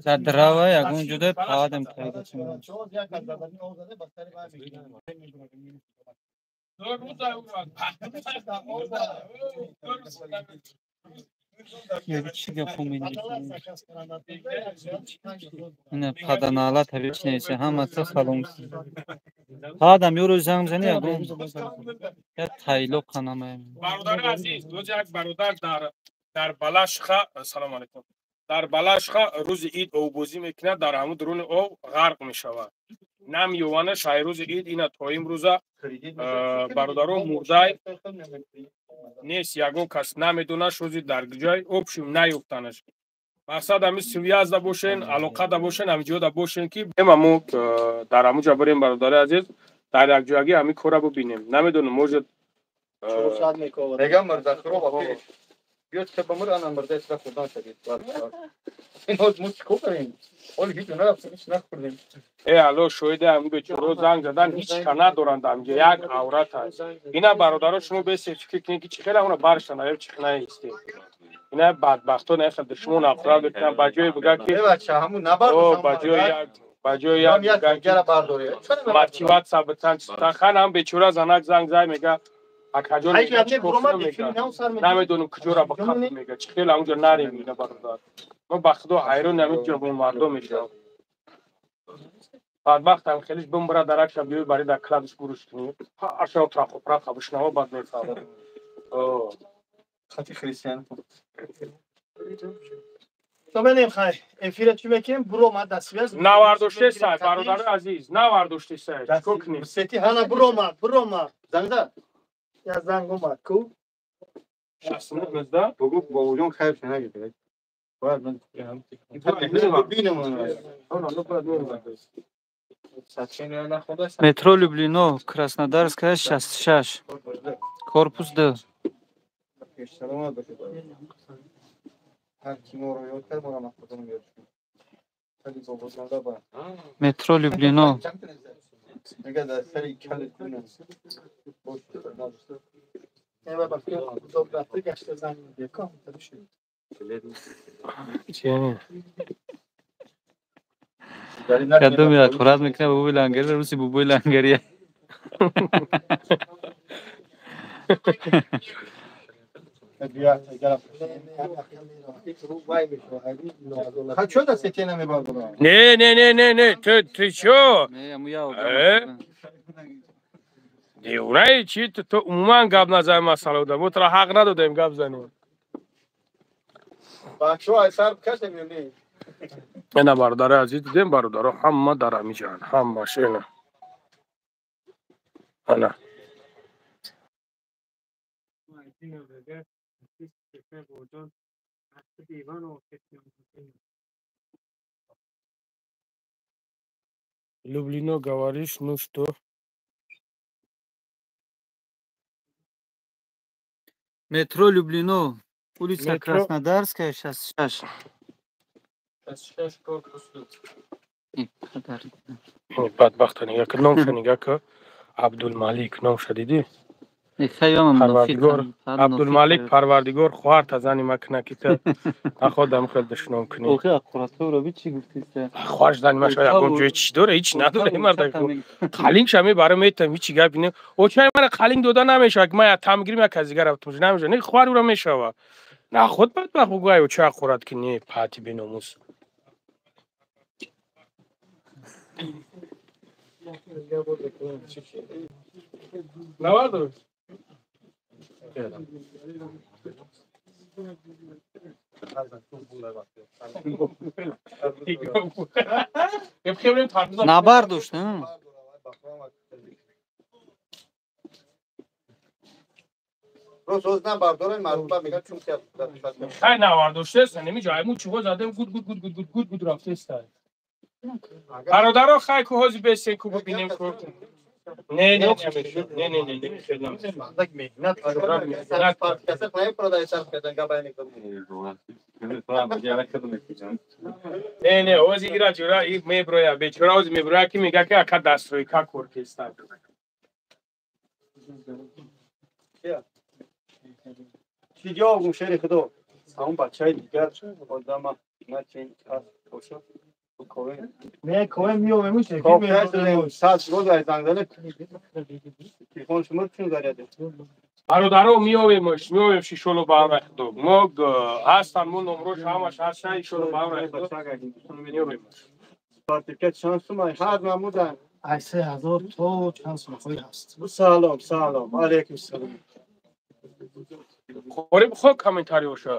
در دراوه یگون جده پادم کرده یکی چی گفت اینه پادانالا تبیش نیست همه تو خالم آدم یورو زنگ زنی یگون یا تایلو کنم برادر عزیز دو جک برادر در بلاشخه سلام علیکم در بلاشخه روز عید او بازی میکنه در همون درون او غرق میشود نمیوانه شای روز عید اینا تا امروز برادران مرده نیست یگون کس نمیدونه شوزی در جای اوبشیم نیفتنش مقصد همی سویه دا باشین علاقه دا باشین همینجا دا باشین که همو در همو جا بریم برادر عزیز در یک جایی همی کورا ببینیم نمیدونم موجود بگم مرد خراب بیاد که بمر آن مرد است خودان شدید این حد مشکل داریم ولی هیچ نرفتیش نخوردیم الو شویده هم به چورو زنگ زدن هیچ کنا دارند هم یک عورت هست اینا برادرها شما به سرچ کنید که چه خیلی اون بارشتن آیا چه خنا است اینا بدبختان اخر دشمن افراد بکنن بجای بگه که بچه همون نبرد بجای یک گره برداری مرتیبات ثابتن خان هم به چورا زنک زنگ زای میگه اکاجون نمیدونم کجورا بخوام میگه چه خیلی اونجا نریم اینا برادر ما بخدا حیران نمیتونم به مردم میشه بدبخت هم خیلیش بمبره درک بیوی برای در کلابش گروش کنید اشاو تراخو پراخ بشنوا بعد میفهمم خطی خریسیان تو بنیم خیر افیر چی بکنیم برو ما دستویز نواردوشته سای برادر عزیز نواردوشته سای چکو کنیم سیتی حالا برو ما زنده یا زنگ اومد کو شخصنت مزده بگو با وجون خیلی شنه گیده باید من بینم مترو لوبلینو کراسنودارسکا 66 корпус 2 مترو لوبلینو کدوم میاد خورد میکنه بوبوی لنگری روسی بوبوی لنگریه نه تو چو دیونه چی تو عموما گپ نزن مسئله ده. تو را حق ندادیم گپ زنیم. بخشو اثر کس نمیونی. اینا برادر عزیز دیدیم برادر همه در میجان هم باشه اینا. انا. Люблино говоришь, ну что? метро Люблино, улица Метро. Краснодарская, 66. بدبخت نگاه که نامش نگاه که عبدالمالک نامش دیدی؟ عبدالمالک پروردگار خواهر تزنی مکنه که تا خودم خیلی دشنام کنی اوخی اقراطه رو بی چی گفتی؟ خواهش دانی ما شاید یکم جوی چی داره هیچ نداره این مرد خالینگ شمی برای میتم هیچی گپ اینه او چای من خالینگ دودا نمیشه که ما تمگیری ما کزیگر رفتم نمیشه نه خوار رو میشه نه خود بدبخت بگوی او چای خورد که نه پاتی بیناموس نوادو نبرداشت نه روز نه بردارن معروف میگن چون که خیلی نوارداشته است نمیجای مو چوغو زده گود رفته است برادرها خیلی که حاضی بسین که ببینیم که نه نمیشه نه حاضی ایرا جورا این میبرویا بیچاره حاضی میبرویا که میگه که اکا دستروی که کورکستان چی جواب مشهری خدا همون بچه های دیگر آدم نه چین باشه نه کوه میومه میشه کافه ساعت روز از زنگله تلفن شما چون دارید برادرها میویم شیشولو با هم رخدو مگ هستن مون نمروش همش هست شیشولو با هم رخدو میویم سرتیفیکت شانس ما هر نمودن 3000 تو چند سال هست سلام علیکم السلام خوری بخواه کامنتاری باشه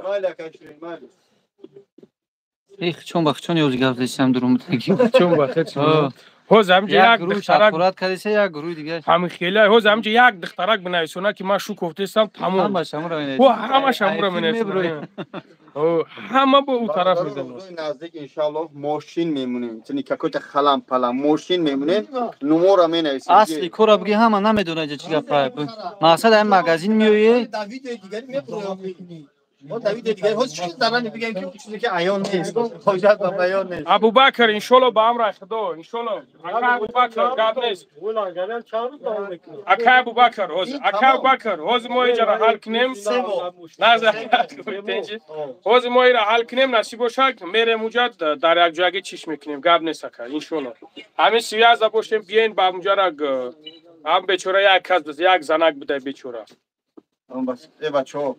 ایخ چون بخچون یوز گفت داشتم درم بگیم چون بخت حوز همجا یک دخترک کردیسه یک گروه دیگه همین خیلی حوز همجا یک دخترک بنویسونه که من شو گفتم تمام همش همون رو او همش همون رو بنویسونه همه با اون طرف میزنه نزدیک انشالله ماشین میمونیم چنین که کوت خلم پلم ماشین میمونه نمره مینویسیم اصلی کورا بگی همه نمیدونه چی گفته مقصد این مگزین میویه ما دوید دیگه هست چیز دارن بگیم که چیزی که عیان نیست حاجت به بیان نیست ابوبکر انشالله با هم رخدو انشالله اکا ابوبکر گاب نیست اکا ابوبکر حوز ما اینجا را حل کنیم حوز ما را حل کنیم نصیب و شک میره موجد در یک جاگه چیش میکنیم گاب نیست اکا انشالله همین سیازده باشیم بیاین با موجا را هم بیچوره یک کس بز یک زنک بده بیچوره بس ای بچه ها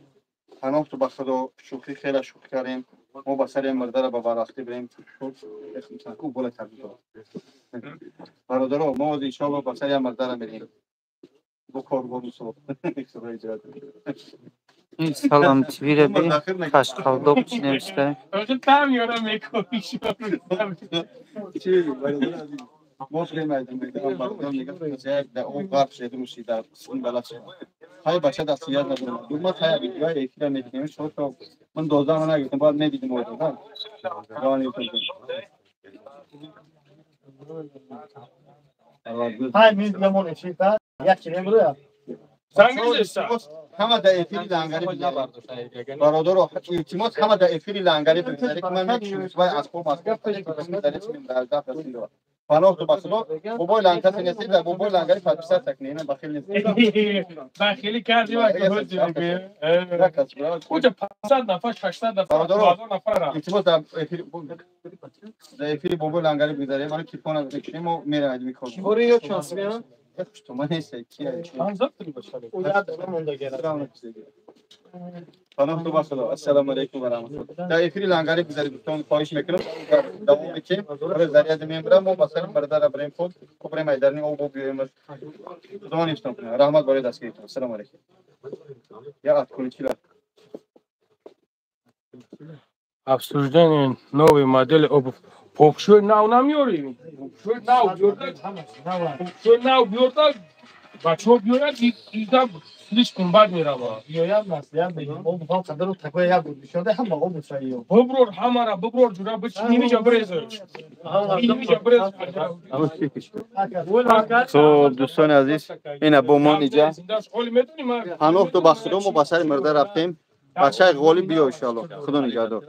پناه تو بخدا شوخی خیلی شوخی کردیم ما با سر این مرده را به براستی بریم او بوله تبدیل برادر ها ما انشاءالله با سر این مرده را بریم بکار بونوسو این سلام تیوی رو بی خشقالدو چی نوشته tam یارم میکنی چی برادر عزیز ما بریم ایدیم برادر میگم در اون غرب شده موشی در اون بلد شده های بچه دستیار ندارم دو ما های ویدیوهای ایکی را میکنیم شما تو من 12 من نگیدم باید ندیدیم آورده جانی های میز نمونه چی تا یک چی نمونه همه در افیری لنگری بگذاریم برادر اعتماد همه در افیری لنگری بگذاریم که من میکنیم از خوب از خوب میذاریم پناه تو بخدا بابای لنگری نیستید و بابای لنگری پادشاه تکنی نه بخیل نیست بخیلی کردی و که هستی بگه کجا 500 نفر 600 نفر 1000 نفر اعتماد در افیری بابای لنگری بگذاریم من تلفن از بکشیم و میره ادمی کنیم بوری یا چانس میان تو من نیست کیه 500 تا باشه او یاد مونده گرفت خانم تو باشه السلام علیکم و رحمت الله در افری لنگری بذارید دوستان خواهش میکنم دوام بکنیم برای ذریعه میمرم ما مثلا برادر ابراهیم خود کوپر میدانی او بو بیمش زمان استم رحمت برای دست گیرید السلام علیکم یا ات کنیچلا обсуждение новой модели обуви. Попшой нав намёрим. Попшой нав биёрдак. Попшой нав биёрдак. Бачо биёрад ида слишком бад мерава. بیایم نسیم بگیم او بخوام قدر رو تکوه یک بود بشنده هم با او بسایی ببرور همارا ببرور جورا بچ نیمیجا برز. نیمیجا برز. تو دوستان عزیز این با ما اینجا هنوز تو بخشیدم و بسر مرده رفتیم بچه غالی بیا ان شاء الله خدا نگهدار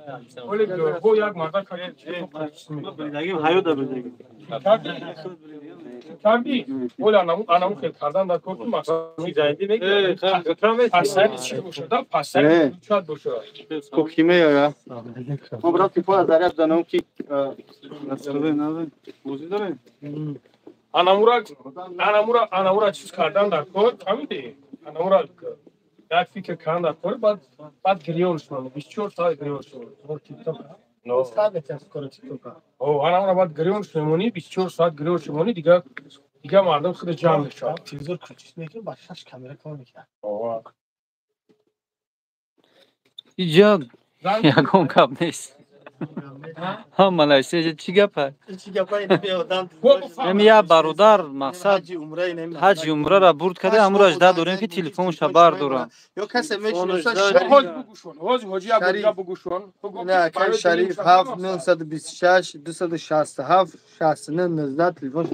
بو یک مرد کاری بگیم حیات بگیم کردی ولی آنامو خیلی کردن در کورتون مقصد جایدی میگه پسر چی باشه دا پسر چاد باشه کو کیمه یا ما برات که پا ذریعه بزنم که موزی داره آنامورا چیز کردن در کورت فهمیدی آنامورا یک فکر کردن در کورت بعد گریون شدن 24 ساعت گریون شدن تیک تاک آنامورا بعد گریون شدن 24 ساعت گریون شدن دیگه مردم خود جمع میشن تلویزیون کوچیک میکنه با 6 کامera کار میکنه اینجا یکم کم نیست هم مالایسیا چی گپه چی گپه این بیادم نمیه برادر مقصد حج عمره را برد کرده امروز اجده داریم که تلفنش بر دارم یا کسی میشنه نه که شریف 7926 267 69 19 تلفنش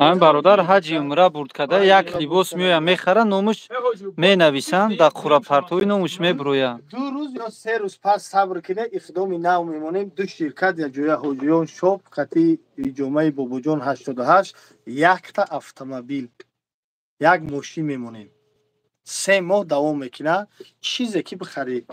همین برادر حج عمره برد کرده یک لباس میویم میخره نامش مینویسن در قره پرتوی نامش میبرویه 2 روز یا 3 روز پس صبر کنه اقدام نو میمونیم دو شرکت یا جویا حجیون شوب قطعی جمعه بابوجان 88 یک تا автомобиль یک ماشین میمونیم 3 ماه دوام میکنه چیزی که بخری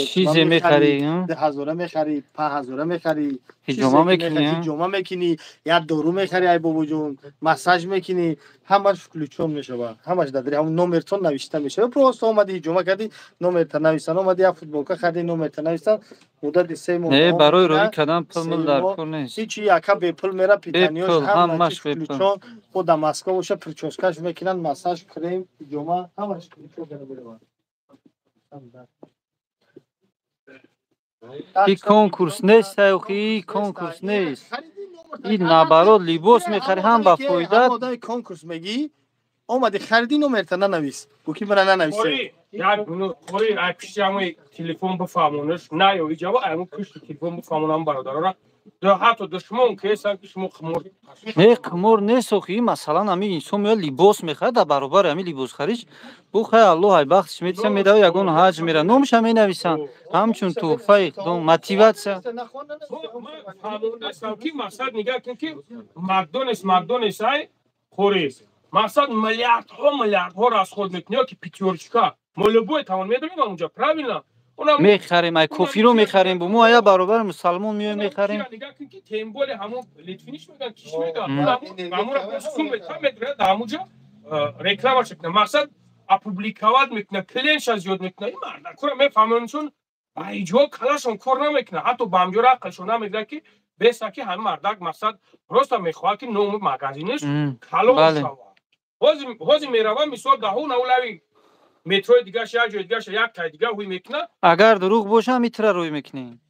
چیزی میخری 10,000 میخری 5,000 میخری هجومه میکنی یا دارو میخری ای بابوجون مساج میکنی همش کلوچون میشه همش دادری هم نمرتون نوشته میشه پروست اومدی هجومه کردی نمرت نوشتن اومدی یا فوتبال خریدی نمرت نوشتن مدت 3 ماه نه برای روی کدام پول در کار نیست هیچی یکا به پول میره پیتانیوش همش کلوچون خود مسکو وشه پرچوسکاش میکنن مساج کریم هجومه همش این کنکورس نیست این کنکورس نیست این نبرات لباس میخری هم با فایده آدم کنکورس میگی اومدی خریدی نمرت ننویس بوکی برا ننویسه یک خوری پیشی همون تلفن بفهمونش نه یا ایجابا همون پیشی تلفن بفهمونم برادر را حتی دشمن که هستن که شما خمور نه خمور نیست خیلی مثلا همین انسان میاد لباس میخره در برابر همین لباس خریش بخواه الله های بختش میدیسه میده و یکون حج میره نومش همین نویسن همچون توفه اقدام موتیواسیون فهمونده هستم که مقصد نگاه کن که مکدونالدز های خوری مقصد میلیاردها را از خود میکنه که پیتیورچکا مولبوی تمام میدونیم اونجا правильно میخریم ای کافی رو میخریم بو ما یا برابر مسلمان میایم میخریم نگاه کن که تمبول همون لیتوینیش میگن کیش میگن همون را سوم میگه همونجا رکلامش میکنه مقصد اپوبلیکواد میکنه کلینش از یاد میکنه این مرد کورا میفهمن چون ایجا کلاشون کار نمیکنه حتی بامجور عقلشون نمیگه که بسا که همه مردک مقصد راست میخواد که نوم مغازینش کلان شود هازی میروان مثال دهون اولوی مترو دیگه شاید جای دیگه یک تا دیگه روی میکنه اگر دروغ باشه میتره روی میکنی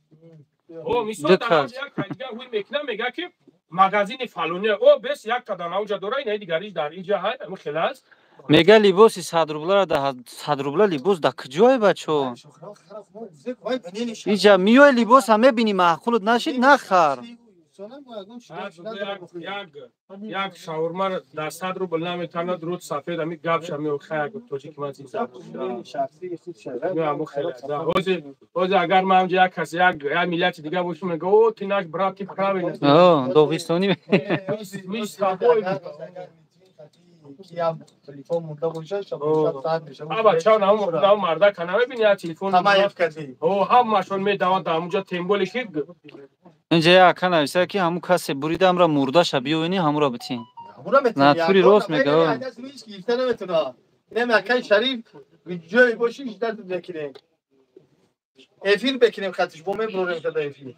مثال دهون یک تا دیگه روی میکنه میگه که مغازین فلانی او بس یک تا داناوجا داره این دیگریش در اینجا هست همون خلاص میگه لباس 100 روبله را ده 100 روبله لباس ده کجای بچو اینجا میوه لباس هم میبینی معقولت نشید نخر یک شاورما در 100 روبل نمیتونه درود سفید همی گپ شمی و خیر توجی که من چیزا اوز اگر من همجا یک کسی یک ملت دیگه باشم میگه او تیناش برات تیپ خرابی داغستانی تلفن مونده باشه شب ساعت میشه بچه‌ها نمو مردا کنه ببین یا تلفن همه کردی او همشون میدوان در اونجا تمبول خید اینجا یک کنه که همون کسی بریدم را مرده شبیه اینی همون را بتین نه توری راست میگه اینم اکای شریف جای باشی جدت بکنیم افیر بکنیم خطش بومه بروریم کده افیر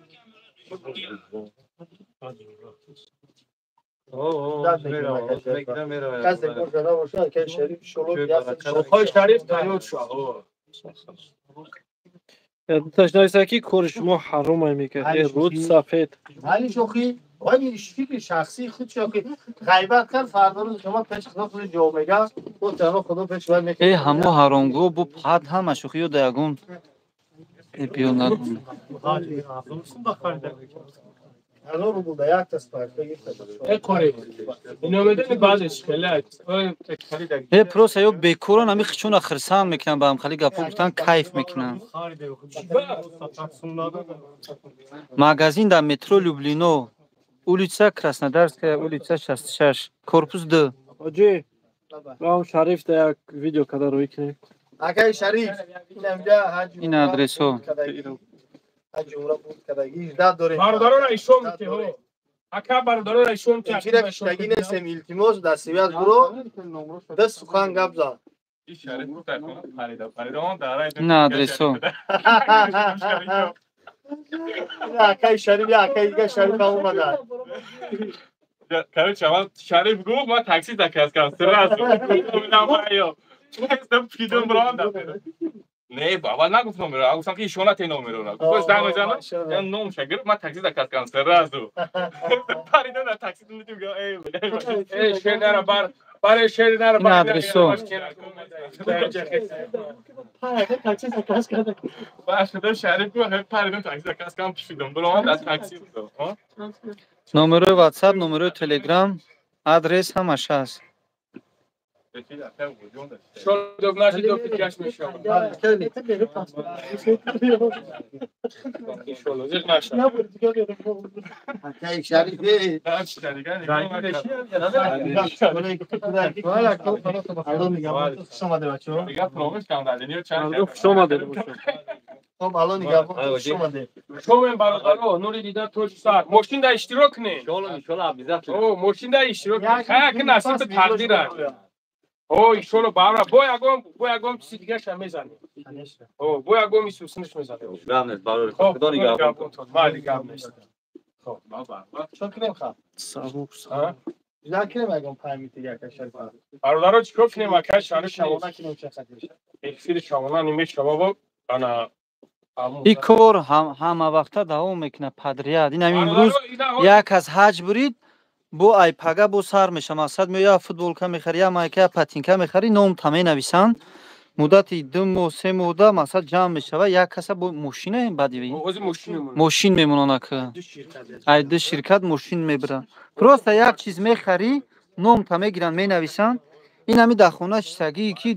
کس دکتر زده باشه اکای شریف شلوک آقای شریف تیار شو تشنایسکی کار شما حرام میکرد رود سفید ولی شوخی ولی فکر شخصی خود شوخی غیبت کرد فردا روز شما پیش خدا خود جواب میگه خود طرف خدا پیش باید میکنه ای همو حرامگو بو پد هم شوخی و دیگون پیونات هزار رو بوده یک دست پاک کاری اینو بدن بعدش خلات ای پروسه یو بکورن همی خچون خرسان میکنن با هم خالی گپو گفتن کیف میکنن ماگازین در مترو لوبلینو улица Краснодарская, улица 66, корпус 2. آجی رام شریف در یک ویدیو کده روی کنیم اکای شریف اینجا حج این آدرسو حج عمره بود کدایی 18 داره باردارو را ایشون که هو اکا باردارو را ایشون که چیرا کشتگی نسیم التماس دستیات برو دست سخن گپ زد این آدرسو اکای شریف یا اکای دیگه شریف هم اومده Короче, ama Şerif gov ma taksi takas kan sırası. Namayo. Jestem pidon branda. Ne baba ne guftum numara? Guftum ki şona te numara. Guftum zang jana. Ya nom şagir ma taksi takas kan sırası. Parida da taksi dinledim ya. ای شهر بار برای شهر این آدرسو Baş da Şerif gov hep parida taksi takas kan pidon branda taksi. نمره واتساپ نمره تلگرام آدرس همش هست شو دوگناش دو پیکاش میشه انشالله زیر نشه اکای شریف خوش آمده خب الان نگاه کن خوش اومده شما برادرو نوری دیدن تو سر ماشین در اشتراک نه او ماشین در اشتراک خیلی که نصیب تقدیر است او ایشونو برا بو یگم چیز دیگه شم میزنه او بو یگم میسوسنش میزنه خدا نگاه کن ما دیگه نیست خب بابا چون کنیم خب سبوک ذاکر میگم فهمیدی یک شریف برادرو چیکار کنیم اکای شهر شما کنیم چه خاطرش اکسیر شما نمیشه بابا انا این کار همه وقتا دوام میکنه پدریت این امروز یک از حج برید بو ای پگا بو سر میشه مقصد یا فوتبال میخری یا مایکا پاتینکا میخری نام تامه نویسن مدت 2 ماه 3 ماه ده مقصد جمع میشه و یک کس با ماشین بدی ماشین میمونن که ای دو شرکت ماشین میبرن پروست یک چیز میخری نام تامه گیرن مینویسن این همی در خونه چیزی که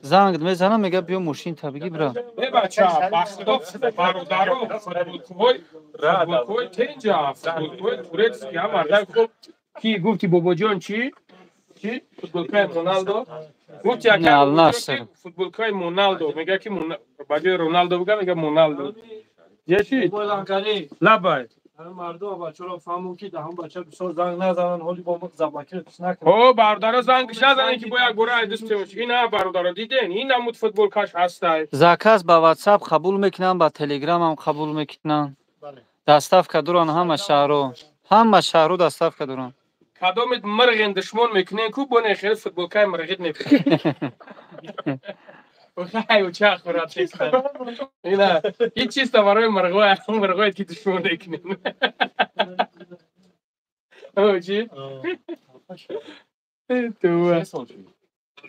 زنگ میزنم میگه بیا ماشین تبیگی برا بچه بخدا برادرو فوتبال تنجا فوتبال تورکسکی هم مردم خوب کی گفتی بابا جان چی فوتبال کای رونالدو گفتی اکر فوتبال کای مونالدو میگه کی بجای رونالدو بگه میگه مونالدو جشی لبای مردم بچه را فهمون که هم بچه بسیار زنگ نزنن حالی با ما زباکر کش نکنن او برادرها زنگش نزنن که باید گروه ایدسته باشه این هم برادرها دیدین این هم فوتبال کاش هسته زکاس با واتساپ قبول میکنن با تلگرام هم قبول میکنن دستاف کدوران همه شهرو دستاف کدوران کدامت مرغین دشمن میکنین کو بونه خیلی فوتبال کای مرغید میکنین خیلی چه خورات نیستن اینا هیچ چیز تا برای مرغوی که دشمن میکنین او چی؟ تو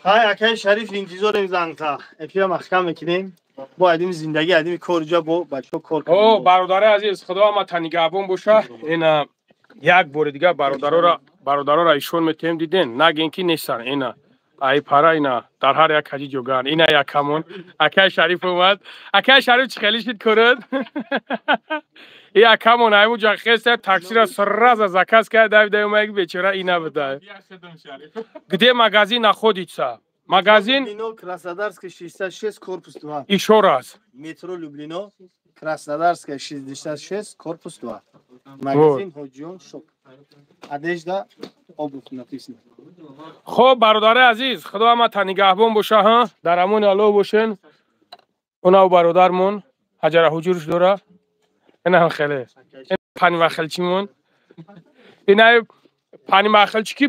های اکای شریف انتظار زنگ تا افیا محکم میکنیم با ادیم زندگی ادیم کار جا با بچه کار کنیم او برادر عزیز خدا ما تنیگابون باشه اینا یک بار دیگه برادرها را ایشون میتیم دیدین نگین کی نیستن اینا ای پارا اینا در هر یک حجی جوگان اینا یک کمون اکای شریف اومد اکای شریف چه خیلی شد کرد ای کمون ایمو جا خسته تاکسی را سرراز زکاس کرد دایم میگه بیچاره اینا بده گده مغازین خودیچا مغازین لوبلینو کراسنودارسکای 66 корпус 2 еще раз метро Люблино Краснодарская 66 корпус 2 магазин Ходжион шоп одежда обувь написано خب برادر عزیز خدا همتون نگهبان باشه ها در امان الله باشین اونا و برادرمون حجر حجورش دوره اینا هم خیلی این پنی مخلچیمون اینا پنی مخلچی که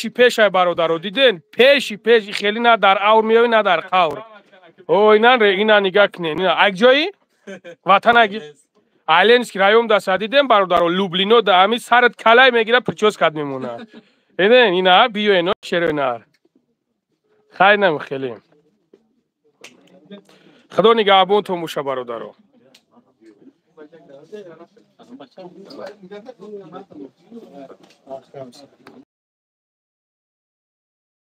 پیش های برادر رو دیدین پیش خیلی نه در اور میوی نه در قور او اینا نگاه کنین اینا یک جایی وطن اگه آلینسک رایون دست دیدیم برادر رو لوبلینو دا همی سرت کلای میگیره پرچوز کد میمونه اینا بیو اینا شروع اینا خیلی نمی خیلی خدا نگهبان تو موشه برادر رو